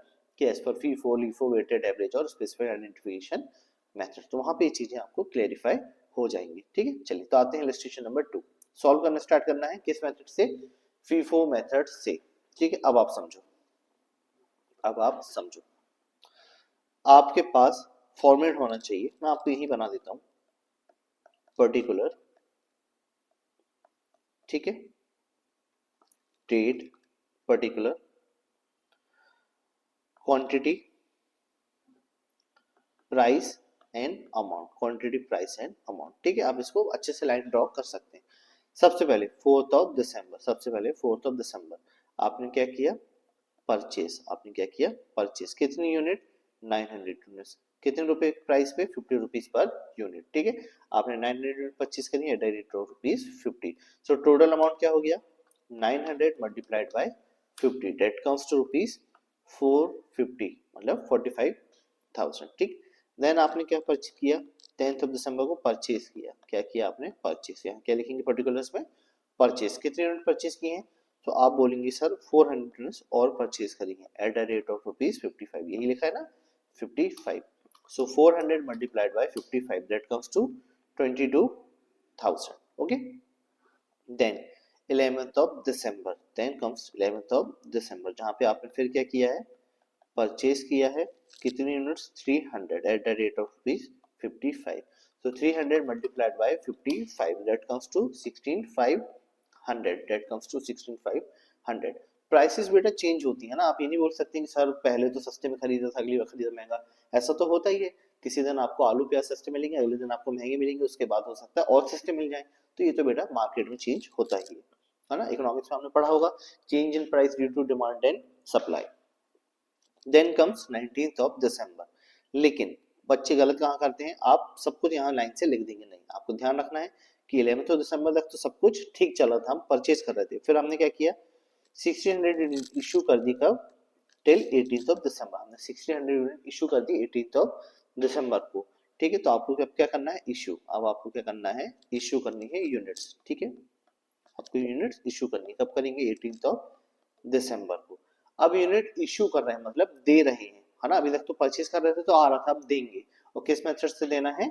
कि as per FIFO, LIFO, weighted average और स्पेसिफिक आइडेंटिफिकेशन मेथड, तो वहाँ पे ये चीजें आपको क्लेरिफाई हो जाएंगी। ठीक है, चलिए तो आते हैं इलस्ट्रेशन नंबर 2। सॉल्व करना स्टार्ट करना है किस मेथड से, फीफो मेथड से। ठीक है, अब आप समझो, अब आप समझो, आपके पास फॉर्मेट होना चाहिए, मैं आपको यही बना देता हूं, पर्टिकुलर, ठीक है, date, particular, quantity, price and amount, quantity, price and amount. ठीक है, आप इसको अच्छे से लाइन ड्रॉ कर सकते हैं। सबसे पहले 4th ऑफ दिसंबर, सबसे पहले 4th ऑफ दिसंबर आपने क्या किया, परचेस, आपने क्या किया, परचेस, कितनी यूनिट, 900 यूनिट्स, कितने रुपए प्राइस पे, 50 रुपीज पर यूनिट। ठीक है, आपने 900 यूनिट परचेस करी है, direct rupees 50, so total amount क्या हो गया, 900 multiplied by 50, that comes to rupees 450, मतलब 45,000। ठीक, देन आपने क्या परचेस किया, 10th ऑफ दिसंबर को परचेस किया, क्या किया आपने, परचेस, यहाँ क्या लिखेंगे पर्टिकुलर्स में, परचेस, कितने यूनिट परचेस किए हैं, तो आप बोलेंगे सर 400 यूनिट्स और परचेज करेंगे at the rate of rupees 55, यही लिखा है ना 55, so 400 multiplied by 55, that comes to 22,000। Okay, then 11th of December, then comes 11th of December, जहां पे आपने फिर क्या किया है, परचेज किया है, कितनी units, 300 eight the rate of rupees 55, so 300 multiplied by 55, that comes to 16,500, that comes to 16,500। Prices बेटा चेंज होती है ना, आप ये नहीं बोल सकते कि सर पहले तो सस्ते में खरीदा था, अगली बार खरीदा महंगा, ऐसा तो होता ही है। किसी दिन आपको आलू प्याज सस्ते मिलेंगे, अगले दिन आपको महंगे मिलेंगे, उसके बाद हो सकता है और सस्ते मिल जाए, तो ये तो बेटा मार्केट में चेंज होता ही है ना। इकोनॉमिक्स में आपने पढ़ा होगा, change in price due to demand and supply. Then comes 19th of December, लेकिन बच्चे गलत कहाँ करते हैं, आप सब कुछ यहाँ लाइन से लिख देंगे, नहीं, आपको ध्यान रखना है कि 11th ऑफ दिसंबर तक तो सब कुछ ठीक चल रहा था, हम परचेज कर रहे थे, फिर हमने क्या किया, 1600 इशू कर दी, कब, टिल 18th ऑफ दिसंबर, हमने 1600 यूनिट इशू कर दी 18th ऑफ दिसंबर को। ठीक है, तो आपको अब क्या करना है, इशू, अब आपको क्या करना है, इशू करनी है यूनिट्स। ठीक है, आपको यूनिट्स इशू करनी है, कब करेंगे, 18th ऑफ दिसंबर को। अब यूनिट इशू कर रहे हैं मतलब दे रहे हैं, है ना, अभी तक तो परचेज कर रहे थे तो आ रहा था, अब देंगे, और किस मेथड से देना है,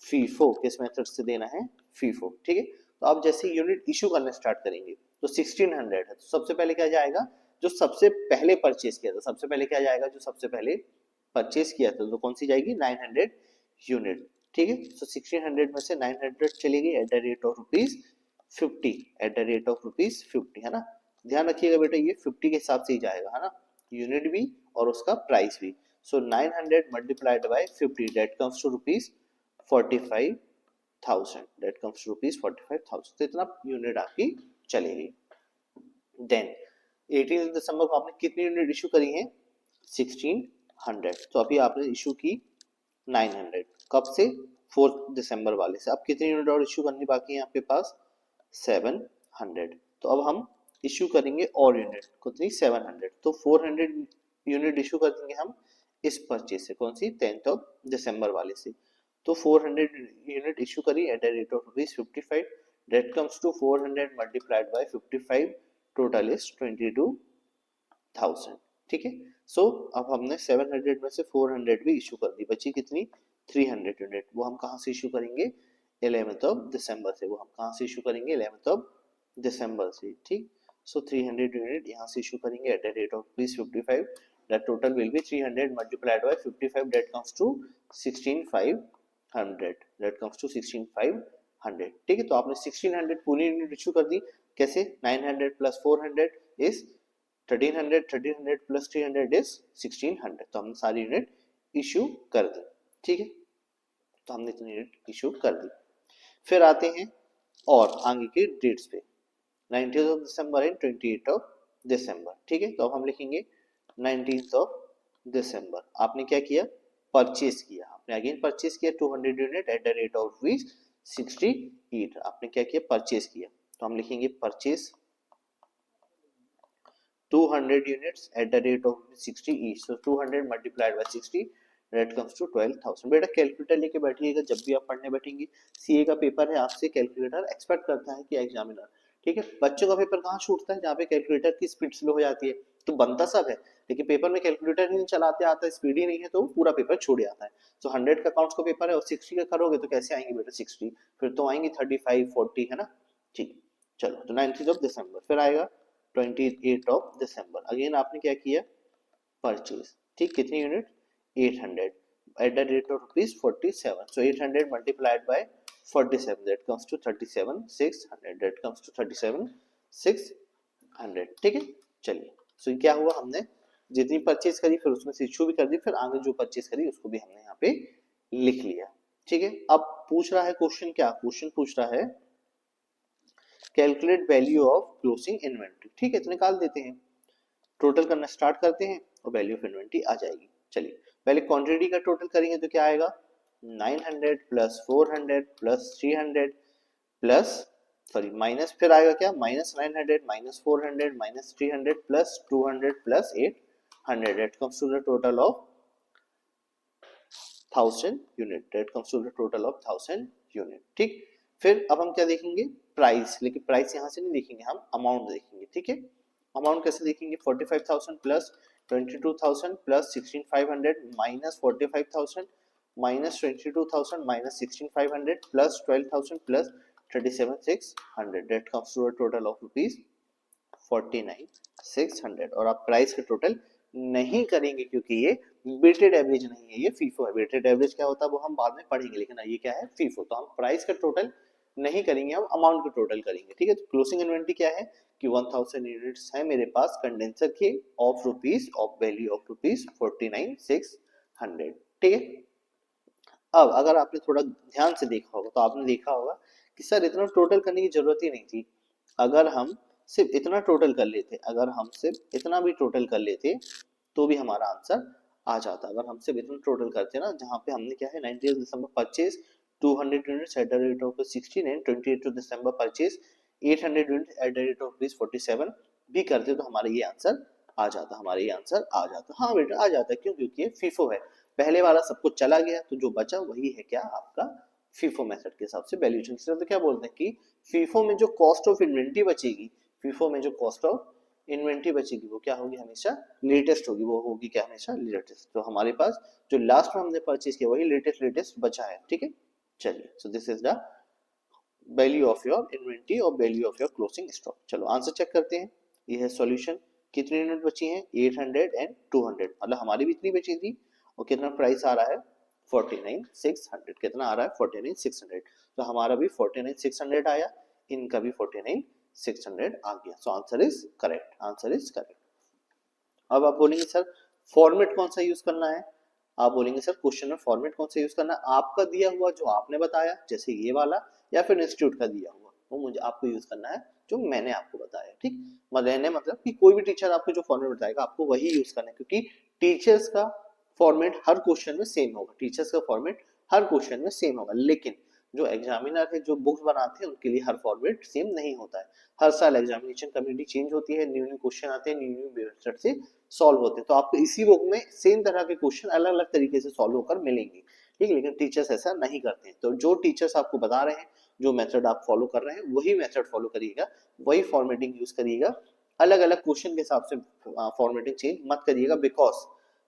फीफो, किस मेथड से देना है, फीफो। ठीक है, तो आप जैसे यूनिट इशू करने स्टार्ट करेंगे तो 1600 है, तो सबसे पहले क्या जाएगा, जो सबसे पहले परचेज किया था, सबसे पहले क्या जाएगा, जो सबसे पहले परचेज किया था, तो कौन सी जाएगी, 900 यूनिट। ठीक है, तो 1600 में से 900 चलेगी eight the rate of rupees 50, eight the rate of rupees 50, है ना, ध्यान रखिएगा बेटा ये 50 के हिसाब से ही जाएगा, है ना, यूनिट भी और उसका प्राइस भी, so 900 multiplied by 50, that comes to rupees 45,000, that comes to rupees 45,000, तो इतना यूनिट आपकी चलेगी। देन 18 दिसंबर को आपने कितनी यूनिट इशू करी है, 1600, तो अभी आपने इशू की 900, कब से, 4 दिसंबर वाले से, अब कितनी यूनिट और इशू करनी बाकी है आपके पास, 700, तो अब हम इशू करेंगे और यूनिट कितनी, 700, तो 400 यूनिट इशू कर देंगे हम इस परचेज से, कौन सी, 10th ऑफ दिसंबर वाले से, तो 400 यूनिट इशू करी at the rate of rupees 55, that comes to 400 multiplied by 55, total is 22,000। ठीक है, सो अब हमने 700 में से 400 भी इशू कर दी, बची कितनी, 300 यूनिट, वो हम कहाँ से इशू करेंगे, 11th ऑफ दिसंबर से, वो हम कहाँ से इशू करेंगे, 11th ऑफ दिसंबर से। ठीक, सो 300 यूनिट यहाँ से इशू करेंगे at the rate of rupees 55, that total will be 300 multiplied by 55, that comes to 16,500, that comes to 16,500। ठीक है, तो आपने 1600 पूरी यूनिट इशू कर दी, कैसे, 900 प्लस 400 इज 1300 प्लस 300 इज 1600, तो हमने सारी यूनिट इशू कर दी, ठीक है, तो हमने इतनी यूनिट इशू कर दी। फिर आते हैं और आगे के डेट्स पे, 19th of December and 28th of December, ठीक है, तो अब हम लिखेंगे 19th ऑफ दिसंबर। आपने क्या किया, परचेज किया, आपने अगेन परचेज किया 200 unit eight the rate of rupees 68, आपने क्या किया, परचेज किया, तो हम लिखेंगे purchase 200 units at the rate of 60 each, so 200 multiplied by 60 that comes to 12,000। बेटा कैलकुलेटर लेके बैठिएगा जब भी आप पढ़ने बैठेंगे, सीए का पेपर है, आपसे कैलकुलेटर एक्सपेक्ट करता है कि एग्जामिनर, ठीक है, बच्चों का पेपर कहाँ छूटता है, जहाँ पे कैलकुलेटर की स्पीड स्लो हो जाती है, तो बनता सब है, लेकिन पेपर में कैलकुलेटर ही नहीं चलाते आता, स्पीड ही नहीं है, तो पूरा पेपर छूट जाता है। तो 100 का अकाउंट्स का पेपर है और 60 का करोगे तो कैसे आएंगे बेटा 60, फिर तो आएंगे 35 40, है ना, ठीक। चलो, तो 19th ऑफ दिसंबर, फिर आएगा 28th ऑफ दिसंबर, अगेन आपने क्या किया, परचेज, ठीक, कितनी unit, 800 at the rate of rupees 47, so 800 multiplied by 47 that comes to 37,600, that comes to 37,600, ठीक है। चलिए, सो क्या हुआ, हमने जितनी परचेज करी फिर उसमें से इशू भी कर दी, फिर आगे जो परचेज करी उसको भी हमने यहाँ पे लिख लिया, ठीक है। अब पूछ रहा है क्वेश्चन, क्या क्वेश्चन पूछ रहा है, calculate value of closing inventory, ठीक है, तो निकाल देते हैं, टोटल करना स्टार्ट करते हैं और वैल्यू ऑफ इन्वेंट्री आ जाएगी। चलिए, पहले क्वांटिटी का टोटल करेंगे तो क्या आएगा, 900 plus 400 plus 300 plus, sorry minus, फिर आएगा क्या, minus 900 minus 400 minus 300 plus 200 plus 800, that comes to the total of 1000 unit, that comes to the total of 1000 unit, ठीक। फिर अब हम क्या देखेंगे, प्राइस, लेकिन प्राइस यहाँ से नहीं देखेंगे, हम अमाउंट देखेंगे, ठीक है। अमाउंट कैसे देखेंगे, 45,000 plus 22,000 plus 16,500 minus 45,000 minus 22,000 minus 16,500 plus 12,000 plus 37,600, that comes to a total of rupees 49,600, और आप प्राइस का टोटल नहीं करेंगे क्योंकि ये वेटेड एवरेज नहीं है, ये फीफो है। वेटेड एवरेज क्या होता है वो हम बाद में पढ़ेंगे, लेकिन ये क्या है, फीफो, तो हम प्राइस का टोटल नहीं करेंगे, हम अमाउंट का टोटल करेंगे, ठीक है। तो क्लोजिंग इन्वेंटरी क्या है कि 1000 यूनिट्स है मेरे पास कंडेंसर के of rupees, of value of rupees 49,600, ठीक है। अब अगर आपने थोड़ा ध्यान से देखा होगा तो आपने देखा होगा कि सर इतना टोटल करने की जरूरत ही नहीं थी, अगर हम सिर्फ इतना टोटल कर लेते, अगर हम सिर्फ इतना भी टोटल कर लेते तो भी हमारा आंसर आ जाता। अगर हम सिर्फ इतना टोटल करते ना, जहाँ पे हमने क्या है 19 December purchase 200 units at the rate of 16 and 28 December purchase 800 units at the rate of 47 भी करते तो हमारा ये आंसर आ जाता, हमारा ये आंसर आ जाता। हाँ बेटा आ जाता, क्यों, क्योंकि ये फीफो है, पहले वाला सब कुछ चला गया तो जो बचा वही है क्या, आपका फीफो मेथड के हिसाब से वैल्यूएशन। तो क्या बोलते हैं कि फीफो में जो कॉस्ट ऑफ इन्वेंट्री बचेगी, फीफो में जो कॉस्ट ऑफ इन्वेंट्री बचेगी वो क्या होगी, हमेशा लेटेस्ट होगी, वो होगी क्या, हमेशा लेटेस्ट। तो हमारे पास जो लास्ट में हमने परचेज किया वही लेटेस्ट बचा है, ठीक है। चलिए, so this is the value of your inventory और value of your closing stock. चलो आंसर चेक करते हैं, ये है सॉल्यूशन। कितनी यूनिट बची हैं, 800 एंड 200, मतलब हमारी भी इतनी बची थी, और कितना प्राइस आ रहा है 49,600, कितना आ रहा है 49,600, तो हमारा भी 49,600 आया, इनका भी 49,600 आ गया। So answer is correct, answer is correct. अब आप बोलेंगे सर फॉर्मेट कौन सा यूज करना है, आप बोलेंगे सर क्वेश्चन में फॉर्मेट कौन सा यूज करना है, आपका दिया हुआ जो आपने बताया जैसे ये वाला, या फिर इंस्टीट्यूट का दिया हुआ, वो मुझे आपको यूज करना है जो मैंने आपको बताया, ठीक। मतलब कि कोई भी टीचर आपको जो फॉर्मेट बताएगा आपको वही यूज करना है, क्योंकि टीचर्स का फॉर्मेट हर क्वेश्चन में सेम होगा, टीचर्स का फॉर्मेट हर क्वेश्चन में सेम होगा, लेकिन जो एग्जामिनर है, जो बुक्स बनाते हैं, उनके लिए हर फॉर्मेट सेम नहीं होता है। हर साल एग्जामिनेशन कम्युनिटी चेंज होती है, न्यू न्यू क्वेश्चन आते हैं, न्यू न्यू मेथड से सॉल्व होते हैं, तो आपको इसी बुक में सेम तरह के क्वेश्चन अलग अलग तरीके से सॉल्व होकर मिलेंगे, ठीक है। लेकिन टीचर्स ऐसा नहीं करते हैं, तो जो टीचर्स आपको बता रहे हैं, जो मेथड आप फॉलो कर रहे हैं वही मेथड फॉलो करिएगा, वही फॉर्मेटिंग यूज करिएगा, अलग अलग क्वेश्चन के हिसाब से फॉर्मेटिंग चेंज मत करिएगा,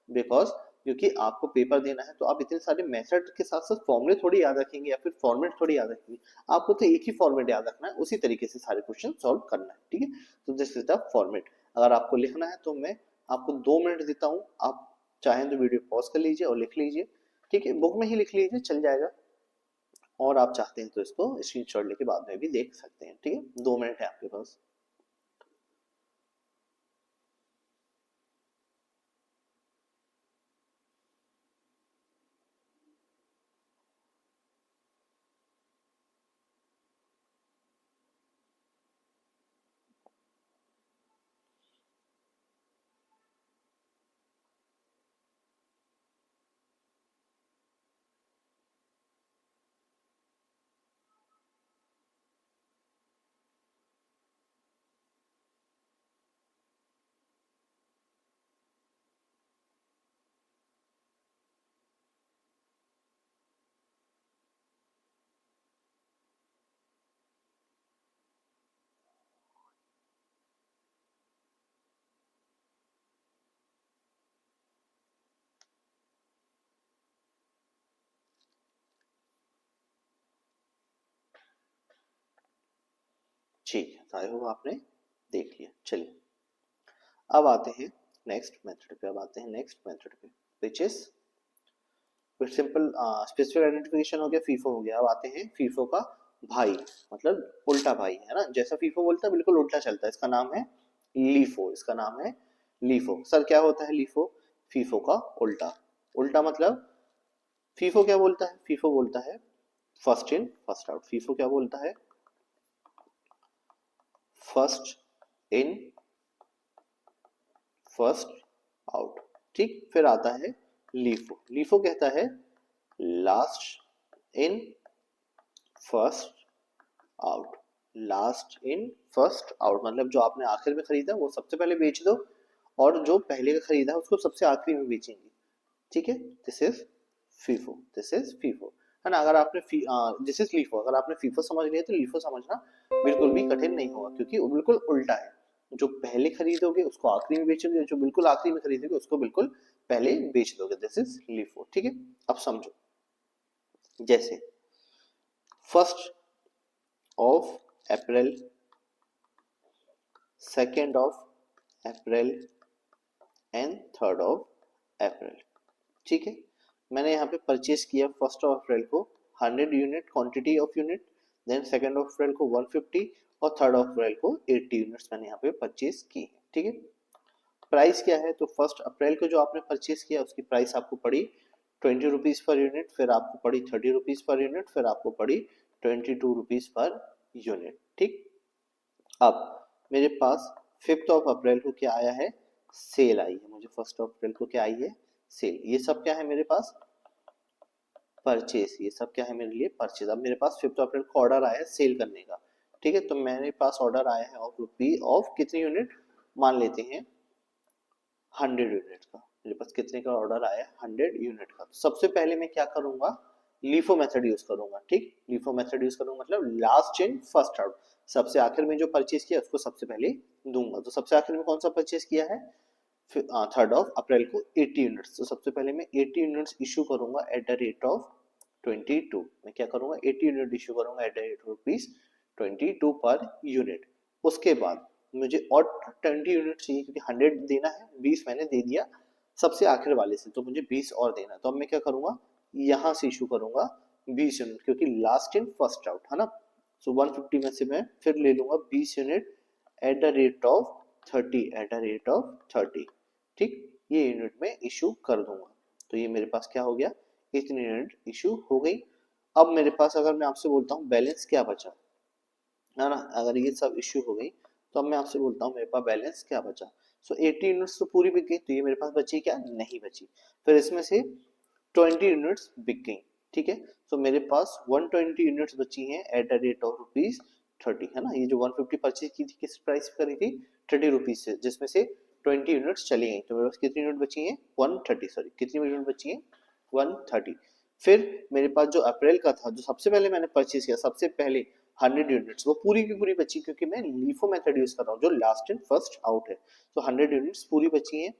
बिकॉज क्योंकि आपको पेपर देना है, तो आप इतने सारे मेथड के साथ साथ फॉर्मूले थोड़ी याद रखेंगे या फिर फॉर्मेट थोड़ी याद रखेंगे, आपको तो एक ही फॉर्मेट याद रखना है, उसी तरीके से सारे क्वेश्चन सॉल्व करना है, ठीक है। तो दिस इज द फॉर्मेट। अगर आपको लिखना है तो मैं आपको 2 मिनट देता हूँ, आप चाहें तो वीडियो पॉज कर लीजिए और लिख लीजिए, ठीक है, बुक में ही लिख लीजिए चल जाएगा, और आप चाहते हैं तो इसको स्क्रीनशॉट लेके बाद में भी देख सकते हैं, ठीक है। 2 मिनट है आपके पास। ठीक है, आई होप आपने देख लिया। चलिए अब आते हैं नेक्स्ट मेथड पे, which is simple specific identification हो गया, फीफो हो गया। अब आते हैं फीफो का भाई, मतलब उल्टा भाई है ना, जैसा फीफो बोलता है बिल्कुल उल्टा चलता है, इसका नाम है लीफो, इसका नाम है लीफो। सर क्या होता है लीफो? फीफो का उल्टा। उल्टा मतलब फीफो क्या बोलता है? फीफो बोलता है first in first out. FIFO क्या बोलता है? First in first out. ठीक, फिर आता है लीफो। लीफो कहता है last in first out. Last in first out मतलब जो आपने आखिर में खरीदा वो सबसे पहले बेच दो, और जो पहले का खरीदा उसको सबसे आखिरी में बेचेंगे। ठीक है, this is FIFO, this is FIFO, है ना। अगर आपने दिस इज लीफो, अगर आपने फीफो समझ लिया तो लीफो समझना बिल्कुल भी कठिन नहीं होगा, क्योंकि वो बिल्कुल उल्टा है। जो पहले खरीदोगे उसको आखिरी में बेचोगे, जो बिल्कुल आखिरी में खरीदोगे उसको बिल्कुल पहले बेच दोगे। This is LIFO. ठीक है, अब समझो, जैसे first of April, second of April and third of April. ठीक है, मैंने यहाँ पे परचेज किया फर्स्ट ऑफ अप्रैल को 100 unit quantity of unit, then second of April को 150 और थर्ड ऑफ अप्रैल को 80 यूनिट्स मैंने यहाँ पे परचेज की है। ठीक है, प्राइस क्या है? तो फर्स्ट अप्रैल को जो आपने परचेज किया उसकी प्राइस आपको पड़ी 20 रुपीज पर यूनिट, फिर आपको पड़ी 30 रुपीज पर यूनिट, फिर आपको पड़ी 22 रुपीज पर यूनिट। ठीक, अब मेरे पास 5th ऑफ अप्रैल को क्या आया है? सेल आई है। मुझे 1st ऑफ अप्रैल को क्या आई है? सेल। ये सब क्या है मेरे पास? परचेस। ये सब क्या है मेरे लिए? परचेज। अब मेरे पास 5th अप्रैल को ऑर्डर आया है सेल करने का। ठीक है, तो मेरे पास ऑर्डर आया है ऑफ रुपी ऑफ कितनी यूनिट? मान लेते हैं 100 यूनिट का। मेरे पास कितने का ऑर्डर आया? 100 यूनिट का। तो सबसे पहले मैं क्या करूंगा? लीफो मेथड यूज करूंगा। ठीक, लीफो मेथड यूज करूंगा मतलब लास्ट इन फर्स्ट आउट। सबसे आखिर में जो परचेज किया उसको सबसे पहले दूंगा। तो सबसे आखिर में कौन सा परचेज किया है? 3rd ऑफ अप्रैल को 80 यूनिट्स। तो सबसे पहले मैं 80 यूनिट्स इशू करूंगा एट द रेट ऑफ 22। मैं क्या करूंगा? 80 यूनिट इशू करूंगा eight the rate of ₹22 per unit. उसके बाद मुझे और 20 यूनिट चाहिए, क्योंकि 100 देना है, 20 मैंने दे दिया सबसे आखिर वाले से, तो मुझे 20 और देना। तो अब मैं क्या करूंगा? यहाँ से इशू करूंगा 20 यूनिट, क्योंकि लास्ट इन फर्स्ट आउट है ना। सो 150 में से मैं फिर ले लूंगा 20 unit eight the rate of 30, eight the rate of 30। ठीक, ये यूनिट में इशू कर दूंगा। तो ये मेरे पास क्या हो गया? इतनी यूनिट इशू हो गई। अब मेरे पास अगर मैं आपसे बोलता हूँ बैलेंस क्या बचा, है ना, अगर ये सब इशू हो गई तो अब मैं आपसे बोलता हूँ मेरे पास बैलेंस क्या बचा। सो 80 यूनिट्स तो पूरी बिक गई, तो ये मेरे पास बची क्या? नहीं बची। फिर इसमें से 20 यूनिट्स बिक गई। ठीक है, सो मेरे पास 120 यूनिट्स बची हैं एट द रेट ऑफ ₹30, है ना। ये जो 150 परचेज की थी किस प्राइस पे करी थी? 30 रुपीज से, जिसमें से 20 यूनिट्स चली गई। तो मेरे पास कितनी यूनिट बची हैं? 130, सॉरी कितनी यूनिट बची हैं? 130। फिर मेरे पास जो अप्रैल का था, जो सबसे पहले मैंने परचेज किया, सबसे पहले 100 यूनिट्स, वो पूरी की पूरी बची, क्योंकि मैं लीफो मेथड यूज कर रहा हूँ जो लास्ट इन फर्स्ट आउट है। तो 100 यूनिट्स पूरी बची हैं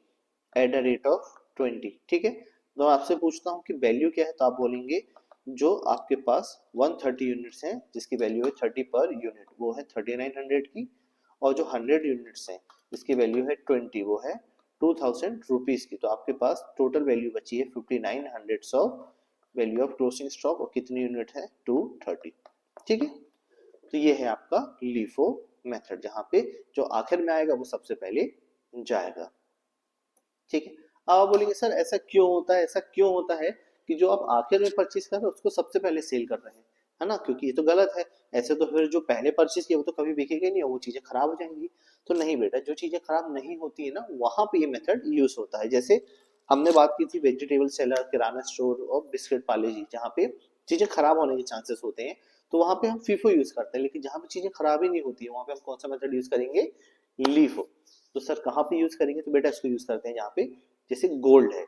एट द रेट ऑफ 20। ठीक है, तो आपसे पूछता हूँ कि वैल्यू क्या है, तो आप बोलेंगे जो आपके पास 130 यूनिट्स हैं जिसकी वैल्यू है 30 पर यूनिट, वो है 3900 की, और जो 100 यूनिट्स हैं जिसकी वैल्यू है 20, वो है 2000 रुपीज की। तो आपके पास टोटल वैल्यू बची है 5900 of value of closing stock, और कितनी यूनिट है? 230। ठीक है, तो ये है आपका लीफो मेथड, जहां पे जो आखिर में आएगा वो सबसे पहले जाएगा। ठीक है, अब आप बोलेंगे सर ऐसा क्यों होता है? ऐसा क्यों होता है कि जो आप आखिर में परचेज कर रहे हो उसको सबसे पहले सेल कर रहे हैं, है ना, क्योंकि ये तो गलत है। ऐसे तो फिर जो पहले परचेज किया वो तो कभी बिकेगा ही नहीं, और वो चीजें खराब हो जाएंगी। तो नहीं बेटा, जो चीजें खराब नहीं होती है ना वहां पे ये मेथड यूज होता है। जैसे हमने बात की थी वेजिटेबल सेलर, किराना स्टोर और बिस्किट पार्ले जी, जहाँ पे चीजें खराब होने के चांसेस होते हैं, तो वहां पे हम फीफो यूज करते हैं। लेकिन जहाँ पे चीजें खराब ही नहीं होती है वहां पे हम कौन सा मेथड यूज करेंगे? लीफो। तो सर कहाँ पे यूज करेंगे? तो बेटा इसको यूज करते हैं जहाँ पे जैसे गोल्ड है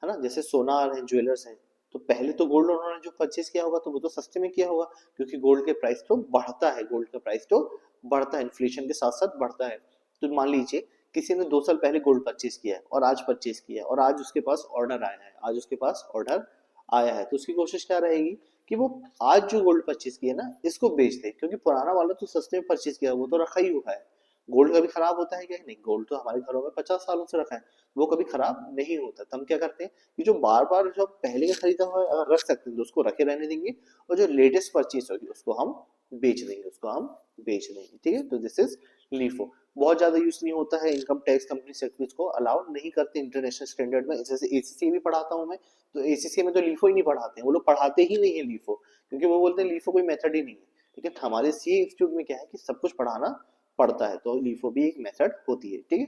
ना, जैसे सोनार है, ज्वेलर्स हैं। तो पहले तो गोल्ड उन्होंने जो परचेज किया होगा तो वो तो सस्ते में किया होगा, क्योंकि गोल्ड के प्राइस तो बढ़ता है, गोल्ड का प्राइस तो बढ़ता है, इन्फ्लेशन के साथ साथ बढ़ता है। तो मान लीजिए किसी ने 2 साल पहले गोल्ड परचेज किया है और आज परचेज किया है, और आज उसके पास ऑर्डर आया है, आज उसके पास ऑर्डर आया है, तो उसकी कोशिश क्या रहेगी कि वो आज जो गोल्ड परचेज किया ना इसको बेच दे, क्योंकि पुराना वाला तो सस्ते में परचेज किया, वो तो रखा ही हुआ है। गोल्ड कभी खराब होता है क्या? नहीं, गोल्ड तो हमारे घरों में 50 सालों से रखा है, वो कभी खराब नहीं होता। तो हम क्या करते हैं कि जो बार बार जो पहले का खरीदा हुआ है अगर रख सकते हैं तो उसको रखे रहने देंगे, और जो लेटेस्ट परचेज होगी उसको हम बेच देंगे, उसको हम बेच देंगे। ठीक है, तो दिस इज लीफो। बहुत ज्यादा यूज नहीं होता है, इनकम टैक्स कंपनी सेक्टर को अलाउ नहीं करते इंटरनेशनल स्टैंडर्ड में। जैसे एसीसी भी पढ़ाता हूँ मैं, तो एसीसी में तो लीफो ही नहीं पढ़ाते हैं, वो लोग पढ़ाते ही नहीं है लीफो, क्योंकि वो बोलते हैं लीफो कोई मेथड ही नहीं है। लेकिन हमारे सीए इंस्टीट्यूट में क्या है कि सब कुछ पढ़ाना पड़ता है, तो लीफो भी एक मेथड होती है। ठीक है,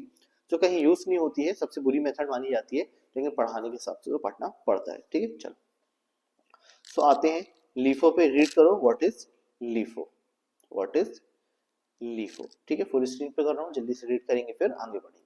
जो कहीं यूज नहीं होती है, सबसे बुरी मेथड मानी जाती है, लेकिन पढ़ाने के हिसाब से तो पढ़ना पड़ता है। ठीक है, चलो सो आते हैं लीफो पे। रीड करो what is LIFO, what is LIFO. ठीक है, फुल स्क्रीन पे कर रहा हूँ, जल्दी से रीड करेंगे फिर आगे बढ़ेंगे।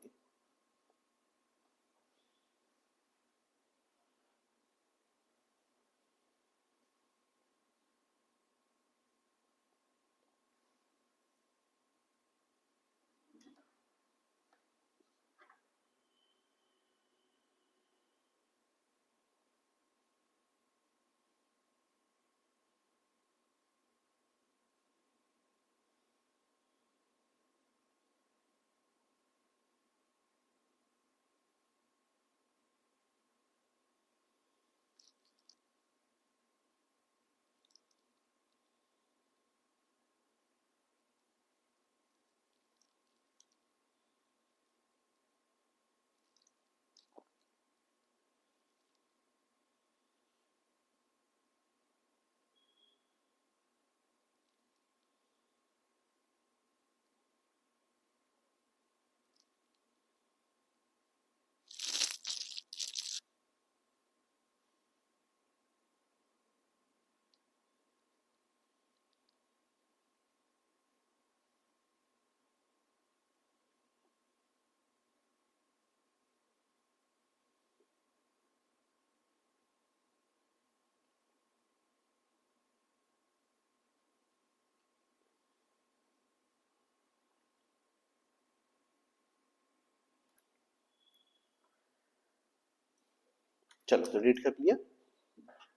चलो तो रीड कर लिया,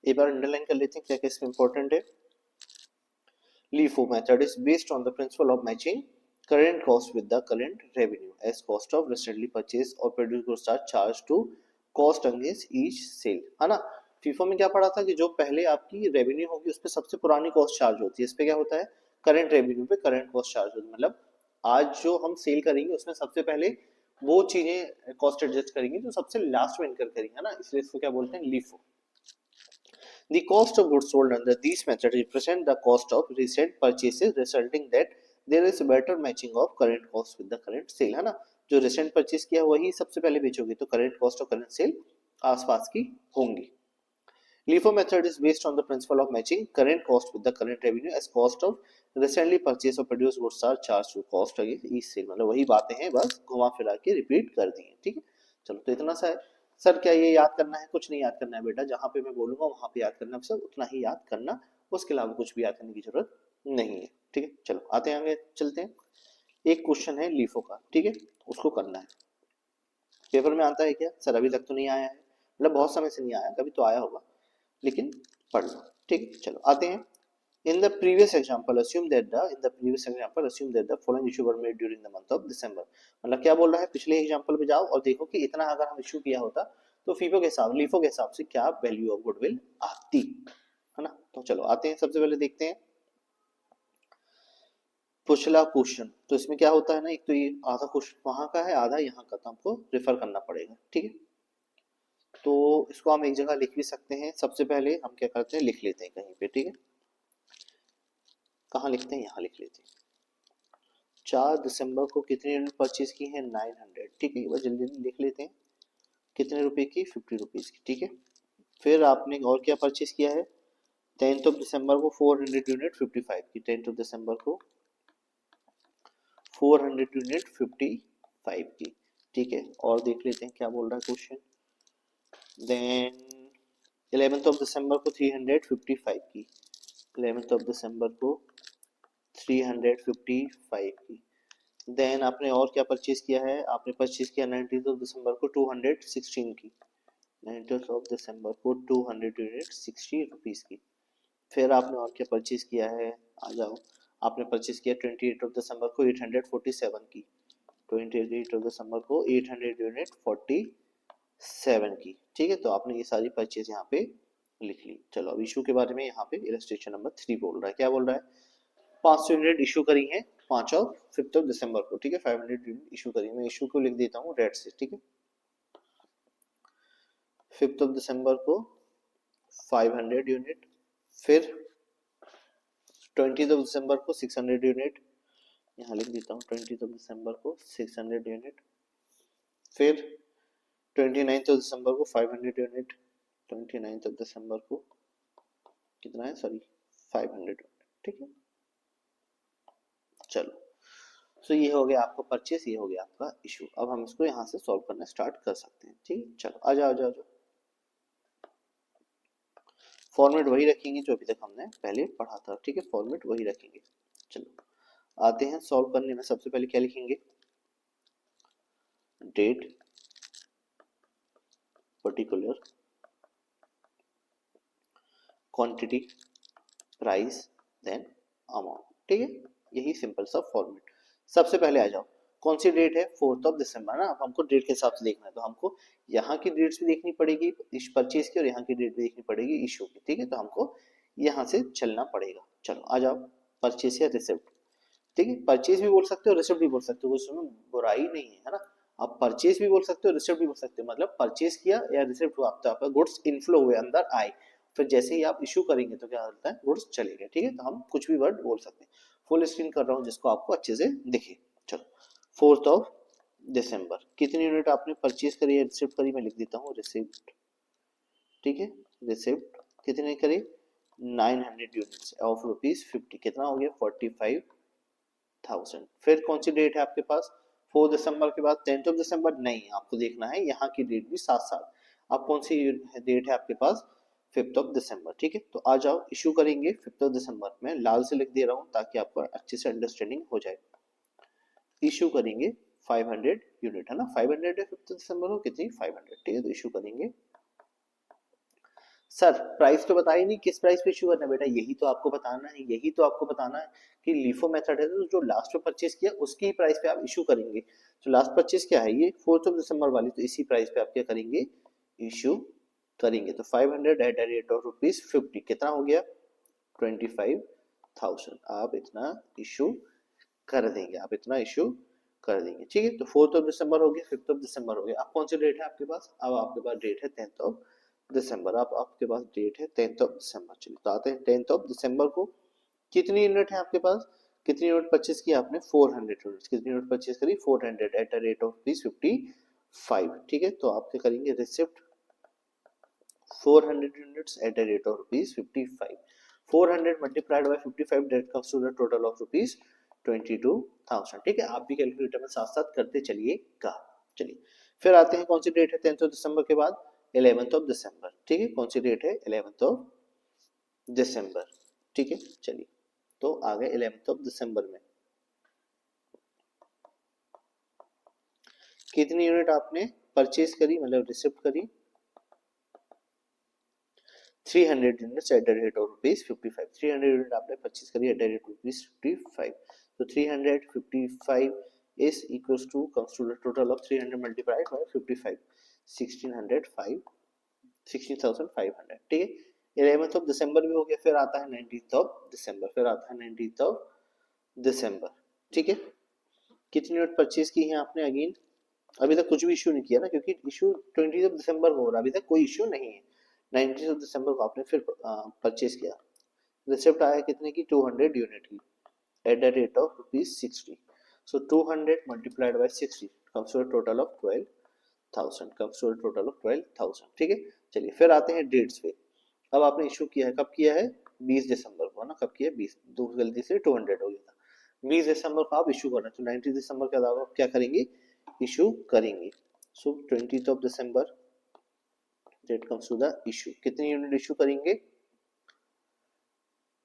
एक बार अंडरलाइन कर लेते हैं क्या क्या इसमें इंपॉर्टेंट है। LIFO method is based on the principle of matching current cost with the current revenue as cost of recently purchased or produced goods are charged to cost against each sale, है ना। FIFO में क्या पढ़ा था कि जो पहले आपकी रेवेन्यू होगी उस पर सबसे पुरानी कॉस्ट चार्ज होती है, इस पे क्या होता है करंट रेवेन्यू पे करंट कॉस्ट चार्ज होती है। मतलब आज जो हम सेल करेंगे उसमें सबसे पहले वो चीजें कॉस्ट एडजस्ट करेंगी जो सबसे लास्ट में इनकर करेंगे, है ना, इसलिए इसको क्या बोलते हैं LIFO. The cost of goods sold under these methods represent the cost of recent purchases, resulting that there is a better matching of current cost with the current sale, है ना। जो recent purchase किया वही सबसे पहले बेचोगे तो current cost और current sale आसपास की होंगी। LIFO method is based on the principle of matching current cost with the current revenue as cost of recently purchased or produced goods are charged to cost against each sale। मतलब वही बातें हैं, बस घुमा फिरा के रिपीट कर दी हैं। ठीक है, चलो तो इतना सा है। सर क्या ये याद करना है? कुछ नहीं याद करना है बेटा, जहां पे मैं बोलूंगा वहां पे याद करना है, सर उतना ही याद करना, उसके अलावा कुछ भी याद करने की जरूरत नहीं है। ठीक है, चलो आते हैं आगे चलते हैं। एक क्वेश्चन है लीफो का, ठीक है, उसको करना है। पेपर में आता है क्या? सर अभी तक तो नहीं आया है, मतलब बहुत समय से नहीं आया, कभी तो आया होगा, लेकिन पढ़ लो। ठीक है, चलो आते हैं। In the previous example, assume that the following issue were made during the month of December। मतलब क्या बोल रहा है, पिछले एग्जांपल पे जाओ और देखो कि इतना अगर हम इशू किया होता तो फीफो के हिसाब लीफो के हिसाब से क्या वैल्यू ऑफ गुडविल आती, है ना। तो चलो आते हैं, सबसे पहले देखते हैं पिछला क्वेश्चन। तो इसमें क्या होता है ना, एक तो ये आधा क्वेश्चन वहां का है, आधा यहाँ का, तो हमको रेफर करना पड़ेगा। ठीक है, तो इसको हम एक जगह लिख भी सकते हैं। सबसे पहले हम क्या करते हैं, लिख लेते हैं कहीं पे। ठीक है, कहाँ लिखते हैं, यहाँ लिख लेते हैं। 4 दिसंबर को कितनी यूनिट परचेज की है? 900। ठीक है, एक बार जल्दी जल्दी लिख लेते हैं। कितने रुपए की? 50 रुपीज की। ठीक है, फिर आपने और क्या परचेज किया है? 10 दिसंबर को 400 यूनिट 55 की। 10 दिसंबर को 400 यूनिट 55 की। ठीक है, और देख लेते हैं क्या बोल रहा है क्वेश्चन। देन 11 दिसंबर को 355 की। 11 दिसंबर को 355 की। देन आपने और क्या परचेज किया है? आपने परचेज किया 19 दिसंबर को 216 की। 19 दिसंबर को 200 यूनिट 60 रुपीज की। फिर आपने और क्या परचेज किया है, आ जाओ, आपने परचेज किया 28 दिसंबर को 847 की, 28 दिसंबर को 800 यूनिट 47 की, ठीक है। तो आपने ये सारी परचेज यहाँ पे लिख ली। चलो अब इशू के बारे में यहाँ पे इलस्ट्रेशन नंबर 3 बोल रहा है, क्या बोल रहा है, 500 यूनिट इशू करी है 5 और 5 दिसंबर को, ठीक है, 500 यूनिट इशू करी। मैं इशू को लिख देता हूँ रेड से, ठीक है। 5 दिसंबर को 500 यूनिट, फिर 20 दिसंबर को 600 यूनिट, यहाँ लिख देता हूँ 20 दिसंबर को 600 यूनिट, फिर 29 दिसंबर को 500 यूनिट, 29 दिसंबर को कितना है, सॉरी 500 यूनिट, ठीक है। चलो, तो ये हो गया आपका परचेस, ये हो गया आपका इशू। अब हम इसको यहाँ से सॉल्व करना स्टार्ट कर सकते हैं, ठीक है। चलो आ जाओ आ जाओ आ जाओ, फॉर्मेट वही रखेंगे जो अभी तक हमने पहले पढ़ा था, ठीक है, फॉर्मेट वही रखेंगे। चलो आते हैं सॉल्व करने में। सबसे पहले क्या लिखेंगे, date, particular, quantity, price, then amount, ठीक है। यही सिंपल सा फॉर्मेट। सबसे पहले आ जाओ, कौन सी डेट है, 4 दिसंबर ना। अब हमको डेट के हिसाब से देखना है, तो हमको यहाँ की डेट्स भी देखनी पड़ेगी इस परचेज की, और यहाँ की डेट भी देखनी पड़ेगी इशू की, ठीक है। तो हमको यहाँ से चलना पड़ेगा। चलो आ जाओ, परचेज या रिसिप्ट, ठीक है। परचेज भी बोल सकते हो, रिसिप्ट भी बोल सकते हो, उसमें बुराई नहीं है ना। आप परचेज भी बोल सकते हो, रिसिप्ट भी बोल सकते हो, मतलब परचेज किया या रिसिप्ट हुआ, आपका गुड्स इनफ्लो हुए, अंदर आए, फिर जैसे ही आप इशू करेंगे तो क्या होता है, गुड्स चलेंगे, ठीक है। तो हम कुछ भी वर्ड बोल सकते हैं। फुल स्क्रीन कर रहा हूँ जिसको आपको अच्छे से दिखे। चलो 4 दिसंबर, कितनी यूनिट आपने परचेज करी है, रिसिप्ट करी, मैं लिख देता हूँ रिसिप्ट, ठीक है। रिसिप्ट कितने करी, 900 यूनिट्स ऑफ ₹50, कितना हो गया 45,000। फिर कौन सी डेट है आपके पास, 4 दिसंबर के बाद 10 दिसंबर नहीं, आपको देखना है यहाँ की डेट भी साथ साथ। अब कौन सी डेट है आपके पास, 5 दिसंबर, ठीक है। तो आ जाओ, इशू करेंगे 5 दिसंबर में, लाल से लिख दे रहा हूँ ताकि आपको अच्छे से अंडरस्टैंडिंग हो जाए। इशू करेंगे 500 यूनिट, है ना, 500 है 5 दिसंबर को, कितनी 500, ठीक है। तो इशू करेंगे। सर प्राइस तो बताया नहीं, किस प्राइस पे इशू करना है बेटा, यही तो आपको बताना है, यही तो आपको बताना है कि लीफो मेथड है, तो जो लास्ट में परचेज किया उसकी ही प्राइस पे आप इशू करेंगे। तो लास्ट परचेज क्या है, ये 4 दिसंबर वाली, तो इसी प्राइस पे आप क्या करेंगे, इशू करेंगे। तो 500 एट द रेट ऑफ ₹50, कितना हो गया 25,000। आप इतना इशू कर देंगे, आप इतना इशू कर देंगे, ठीक है। तो 4 दिसंबर हो गया, 5 दिसंबर हो गया। अब कौन सी डेट है आपके पास, अब आपके पास डेट है 10 दिसंबर। अब आपके पास डेट है 10 दिसंबर। चलिए तो आते हैं 10 दिसंबर को, कितनी यूनिट है आपके पास, कितनी यूनिट परचेज किया आपने, 400 यूनिट, कितनी यूनिट परचेज करी 400 एट द रेट ऑफ ₹55, ठीक है। तो आप क्या करेंगे, receipt 400 units at the rate of ₹55, 400 multiplied by 55, that comes to the total of ₹22,000, ठीक है। आप भी कैलकुलेटर में साथ साथ करते चलिएगा। चलिए फिर आते हैं, कौन सी डेट है 10 दिसंबर के बाद, 11 दिसंबर, ठीक है। कौन सी डेट है, 11 दिसंबर, ठीक है। चलिए तो आ गए 11 दिसंबर में, कितनी यूनिट आपने परचेज करी, मतलब रिसिप्ट करी, 300 units at the rate of ₹55, 300 unit आपने परचेज करी एट द रेट ऑफ ₹55। तो 355 is equals to comes to the total of 300 multiplied by 55, 1605, 16,500, ठीक है। 11 दिसंबर भी हो गया, फिर आता है 19 दिसंबर, फिर आता है 19 दिसंबर, ठीक है। कितनी यूनिट परचेज की है आपने, अगेन अभी तक कुछ भी इशू नहीं किया ना, क्योंकि इशू 20 दिसंबर को हो रहा है, अभी तक कोई इशू नहीं है। 19 दिसंबर को आपने फिर परचेज किया, रिसिप्ट आया कितने की, 200 यूनिट की at the rate of ₹60। So 200 multiplied by 60 comes to total of 12,000, comes to total of 12,000, ठीक है। चलिए फिर आते हैं डेट्स पे। अब आपने इशू किया है, कब किया है, 20 दिसंबर को, ना, कब किया है 20, दो गलती से 200 हो गया था, 20 दिसंबर को आप इशू करना, तो 19 दिसंबर के अलावा आप क्या करेंगे, इशू करेंगे। So 20 December date comes to the issue, कितनी यूनिट इशू करेंगे,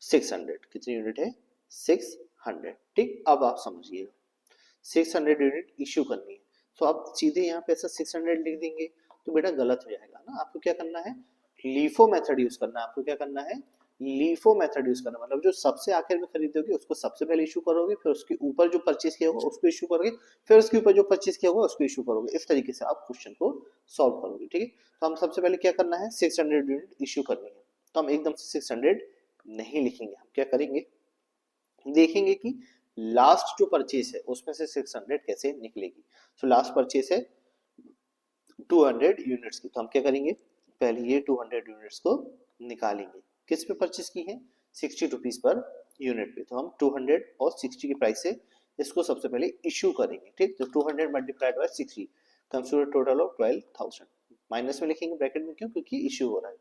600, कितनी यूनिट है 600, ठीक। अब आप समझिएगा 600 यूनिट इशू करनी है, तो आप सीधे यहाँ पे ऐसा 600 लिख देंगे तो बेटा गलत हो जाएगा ना। आपको क्या करना है, लीफो मेथड यूज करना है, आपको क्या करना है, लीफो मेथड यूज करना, मतलब जो सबसे आखिर में खरीदोगे उसको सबसे पहले इशू करोगे, फिर उसके ऊपर जो परचेज किया होगा उसको इशू करोगे, फिर उसके ऊपर जो परचेज किया होगा उसको इशू करोगे। इस तरीके से आप क्वेश्चन को सॉल्व करोगे। ठीक है, तो हम सबसे पहले क्या करना है, 600 यूनिट इशू करनी है। तो हम एकदम से 600 नहीं लिखेंगे, हम क्या करेंगे, देखेंगे कि लास्ट जो परचेज है उसमें से 600 कैसे निकलेगी। तो लास्ट परचेज है 200 यूनिट्स की, तो हम क्या करेंगे, पहले ये 200 यूनिट्स को निकालेंगे। किस पे परचेज की है, 60 रुपीज पर यूनिट पे। तो हम 200 और 60 की प्राइस से इसको सबसे पहले इशू करेंगे। ठीक, तो 200 multiplied by 60 comes to total of 12,000। Minus में लिखेंगे ब्रैकेट में, क्यों, क्योंकि इशू हो रहा है।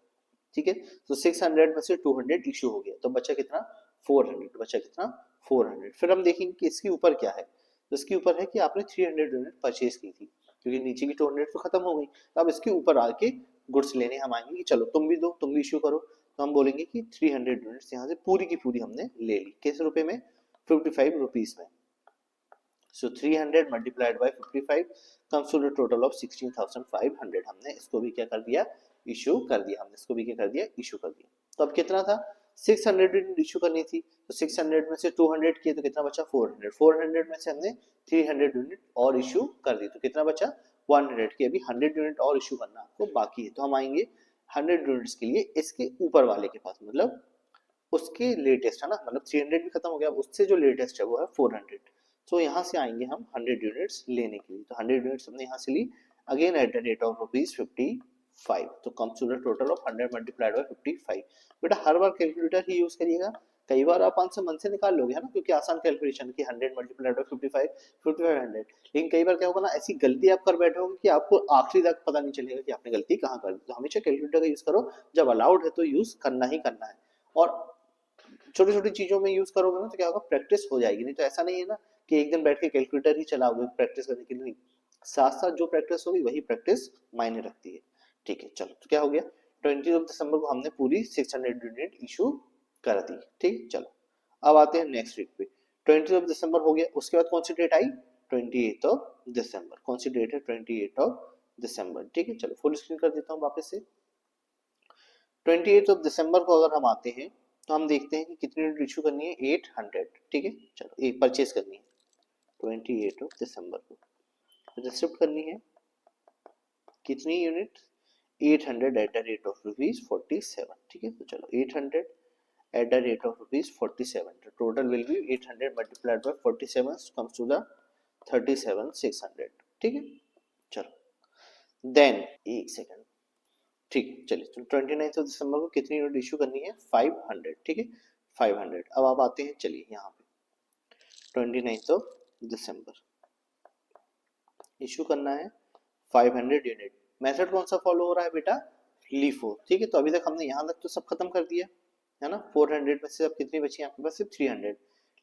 ठीक है, तो 600 में से 200 इशू हो गया, तो बचा कितना, 400। बचा कितना, 400। फिर हम देखेंगे कि इसके ऊपर क्या है, तो इसके ऊपर है कि आपने 300 यूनिट परचेज की थी, क्योंकि नीचे की 200 तो खत्म हो गई। तो अब इसके ऊपर आके गुड्स लेने हम आएंगे कि चलो तुम भी दो, तुम भी इशू करो। तो हम बोलेंगे कि 300 यूनिट्स यहाँ से पूरी की पूरी हमने ले ली। किस रुपए में, 55 रुपीज में। So 300 multiplied by 55 comes to the total of 16,500। हमने इसको भी क्या कर दिया, इशू कर दिया। हमने इसको भी क्या कर दिया, इशू कर दिया। तो अब कितना था, 600 यूनिट इशू करनी थी, तो 600 में से 200 किए तो कितना बचा, 400। 400 में से हमने 300 यूनिट और इशू कर दी, तो कितना बचा, 100 की। अभी 100 यूनिट और इशू करना आपको बाकी है। तो हम आएंगे 100 यूनिट्स के लिए इसके ऊपर वाले के पास, मतलब उसके लेटेस्ट है ना, मतलब 300 भी खत्म हो गया, उससे जो लेटेस्ट है वो है 400। तो यहाँ से आएंगे हम 100 यूनिट्स लेने के लिए। तो 100 यूनिट्स हमने यहाँ से ली, again at the rate of ₹55। तो comes to the total of 100 multiplied by 55। बेटा हर बार कैलकुलेटर ही यूज करिएगा, कई बार आप आंसर मन से निकाल लोगे है ना, क्योंकि आसान कैलकुलेशन की 100 मल्टीप्लाइड बाय 55, 5500। लेकिन कई बार क्या होगा ना, ऐसी गलती आप कर बैठोगे कि आपको आखिरी तक पता नहीं चलेगा कि आपने गलती कहाँ कर दी। तो हमेशा कैलकुलेटर का यूज करो, जब अलाउड है तो यूज करना ही करना है। और छोटी छोटी चीजों में यूज करोगे ना तो क्या होगा, प्रैक्टिस हो जाएगी। नहीं तो ऐसा नहीं है ना कि एक दिन बैठ के कैलकुलेटर ही चलाओगे प्रैक्टिस करने के लिए, नहीं, साथ साथ जो प्रैक्टिस होगी वही प्रैक्टिस मायने रखती है। ठीक है, चलो तो क्या हो गया, 20 दिसंबर को हमने पूरी 600 यूनिट इशू कर दी। ठीक, चलो अब आते हैं नेक्स्ट वीक पे। 20 दिसंबर हो गया, उसके बाद कौन सी डेट आई, 28 दिसंबर। कौन सी डेट है, 28 दिसंबर। ठीक है, चलो फुल स्क्रीन कर देता हूँ वापस से। 28 दिसंबर को अगर हम आते हैं तो हम देखते हैं कि कितनी यूनिट इशू करनी है, 800। ठीक है, चलो एक परचेज करनी है 28 दिसंबर को, रिसिप्ट करनी है कितनी unit, 800 at the rate of ₹47। ठीक है, तो चलो 800 at the rate of ₹47, total will be 800 multiplied by 47 comes to the 37,600। ठीक है, चलो देन एक सेकंड, ठीक, चलिए तो 29 दिसंबर को कितनी यूनिट इशू करनी है, 500। ठीक है, 500। अब आप आते हैं, चलिए यहाँ पे 29 दिसंबर इशू करना है 500 यूनिट। मेथड कौन सा फॉलो हो रहा है बेटा, लीफो। ठीक है, तो अभी तक हमने यहाँ तक तो सब खत्म कर दिया है ना, 400 में से अब कितनी बची आपके पास, सिर्फ 300।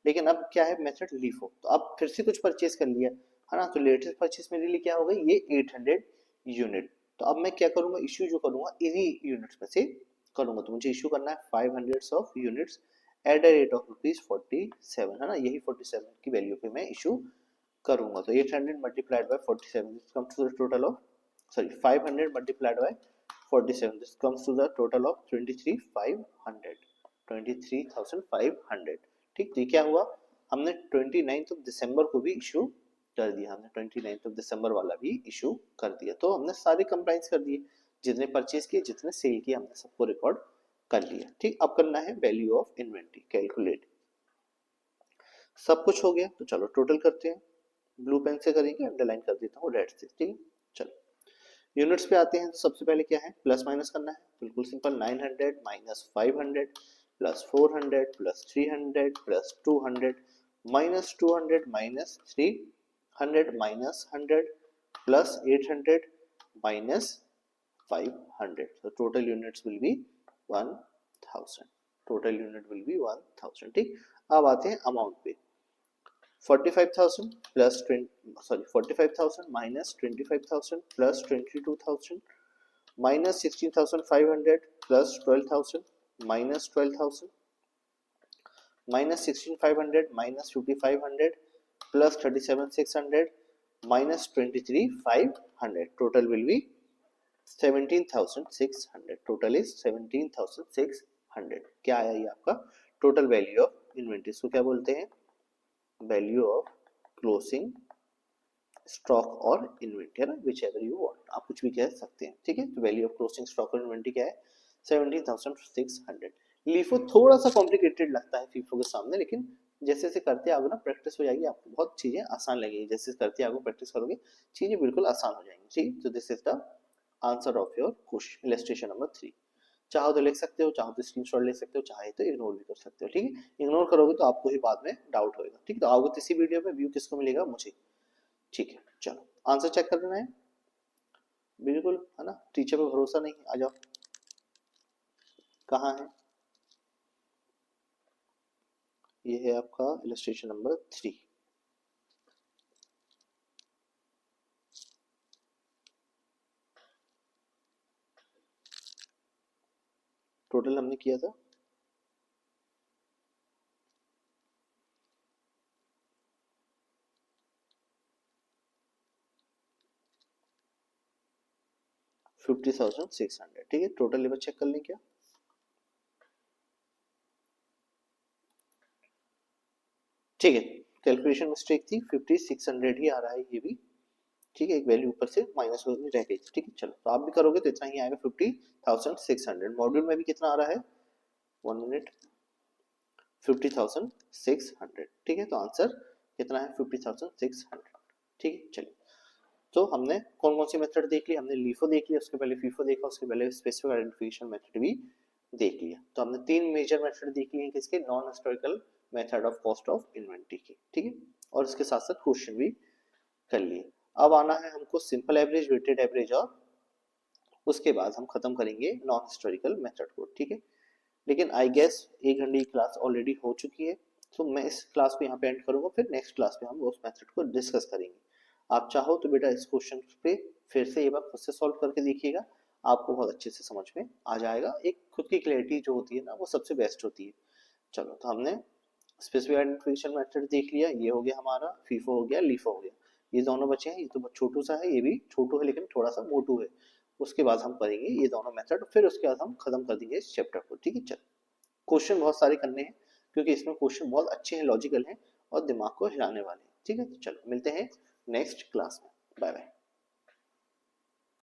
लेकिन अब क्या है, मेथड लीफो। तो अब फिर से कुछ परचेज कर लिया है ना, तो लेटेस्ट परचेज मेरे लिए क्या हो गई, ये 800 यूनिट। तो अब मैं क्या करूंगा, इशू जो करूंगा इन्हीं यूनिट्स में से करूंगा। तो मुझे इशू करना है 500 of units at the rate of ₹47, है ना, यही 47 की वैल्यू पे मैं इशू करूंगा। तो 800 multiplied by 47 this comes to the total of, sorry 500 multiplied by 47 this comes to the total of 23,500, 23,500। ठीक, तो ये क्या हुआ, हमने 29 दिसंबर को भी इशू कर दिया, हमने 29 दिसंबर वाला भी इशू कर दिया। तो हमने सारे कंप्लाइंस कर दिए, जितने परचेज किए जितने सेल किए हमने सबको रिकॉर्ड कर लिया। ठीक, अब करना है वैल्यू ऑफ इन्वेंट्री कैलकुलेट। सब कुछ हो गया, तो चलो टोटल करते हैं। ब्लू पेन से करेंगे, अंडरलाइन कर देता हूँ रेड से। ठीक, चलो यूनिट्स पे आते हैं। तो सबसे पहले क्या है, प्लस माइनस करना है, बिल्कुल simple. 900 minus 500 plus 400 plus 300 plus 200 minus 200 minus 300 minus 100 plus 800 minus 500। So total units will be 1000। total unit will be 1000। ठीक, अब आते हैं अमाउंट पे। 45,000 plus 45,000 minus 25,000 plus 22,000 minus 16,500 plus 12,000 minus 12,000 minus 16,500 minus 5,500 plus 37,600 minus 23,500, total will be 17,600। total is 17,600। 600। क्या आया ये आपका total value of inventory. इसको क्या बोलते हैं, वैल्यू ऑफ क्लोजिंग स्टॉक और इन्वेंट्री, है ना, विच एवर यू वांट, आप कुछ भी कह सकते हैं, ठीक है। तो वैल्यू ऑफ क्लोजिंग स्टॉक और इन्वेंट्री क्या है, 17,600। लीफो थोड़ा सा कॉम्प्लिकेटेड लगता है फीफो के सामने, लेकिन जैसे जैसे करते आओगे ना, प्रैक्टिस हो जाएगी, आपको बहुत चीजें आसान लगेगी। जैसे करते आओगे, प्रैक्टिस करोगे, चीजें बिल्कुल आसान हो जाएंगी, ठीक। तो this is the answer of your question, illustration number 3। चाहो तो लिख सकते हो, चाहो तो स्क्रीनशॉट ले सकते हो, चाहे तो इग्नोर भी कर सकते हो, ठीक है। इग्नोर करोगे तो आपको ही बाद में डाउट होगा, ठीक। तो आओगे इसी वीडियो में, व्यू किसको मिलेगा, मुझे, ठीक है। चलो आंसर चेक कर लेना है, बिल्कुल, है ना, टीचर पे भरोसा नहीं, आ जाओ, कहाँ है, ये है आपका इलस्ट्रेशन नंबर 3। टोटल हमने किया था 50,600, ठीक है। टोटल लेवल चेक कर लें क्या, ठीक है। कैलकुलेशन मिस्टेक थी, 5600 ही आ रहा है ये भी, ठीक है। एक वैल्यू ऊपर से माइनस होनी रह गई, ठीक है। चलो तो आप भी करोगे तो इतना ही आएगा 50,600। मॉड्यूल में भी कितना आ रहा है, 1 मिनट, 50,600, ठीक है। तो आंसर कितना है, 50,600, ठीक है। चलिए, तो हमने कौन कौन सी मेथड देख ली, हमने लीफो देख लिया, उसके पहले फीफो देखा, उसके पहले स्पेसिफिक आइडेंटिफिकेशन मेथड भी देख लिया। तो हमने 3 मेजर मेथड देख लिए हैं किसके, non historical method of cost of inventory की, ठीक है। और इसके साथ साथ क्वेश्चन भी कर लिए। अब आना है हमको सिंपल एवरेज, वेटेड एवरेज, और उसके बाद हम खत्म करेंगे नॉन हिस्टोरिकल मेथड को, ठीक है। लेकिन आई गेस 1 घंटे की क्लास ऑलरेडी हो चुकी है, तो मैं इस क्लास को यहाँ पे एंड करूंगा, फिर नेक्स्ट क्लास में हम उस मेथड को डिस्कस करेंगे। आप चाहो तो बेटा इस क्वेश्चन पे फिर से एक बार खुद से सॉल्व करके देखिएगा, आपको बहुत अच्छे से समझ में आ जाएगा। एक खुद की क्लैरिटी जो होती है ना, वो सबसे बेस्ट होती है। चलो, तो हमने स्पेसिफिक आइडेंटिफिकेशन मेथड देख लिया, ये हो गया हमारा, फीफो हो गया, लीफो हो गया, ये दोनों बचे हैं। ये तो बहुत छोटू सा है, ये भी छोटू है लेकिन थोड़ा सा मोटू है। उसके बाद हम करेंगे ये दोनों मेथड, फिर उसके बाद हम खत्म कर देंगे इस चैप्टर को, ठीक है। चलो, क्वेश्चन बहुत सारे करने हैं, क्योंकि इसमें क्वेश्चन बहुत अच्छे हैं, लॉजिकल हैं और दिमाग को हिलाने वाले हैं, ठीक है। तो चलो मिलते हैं नेक्स्ट क्लास में, बाय बाय।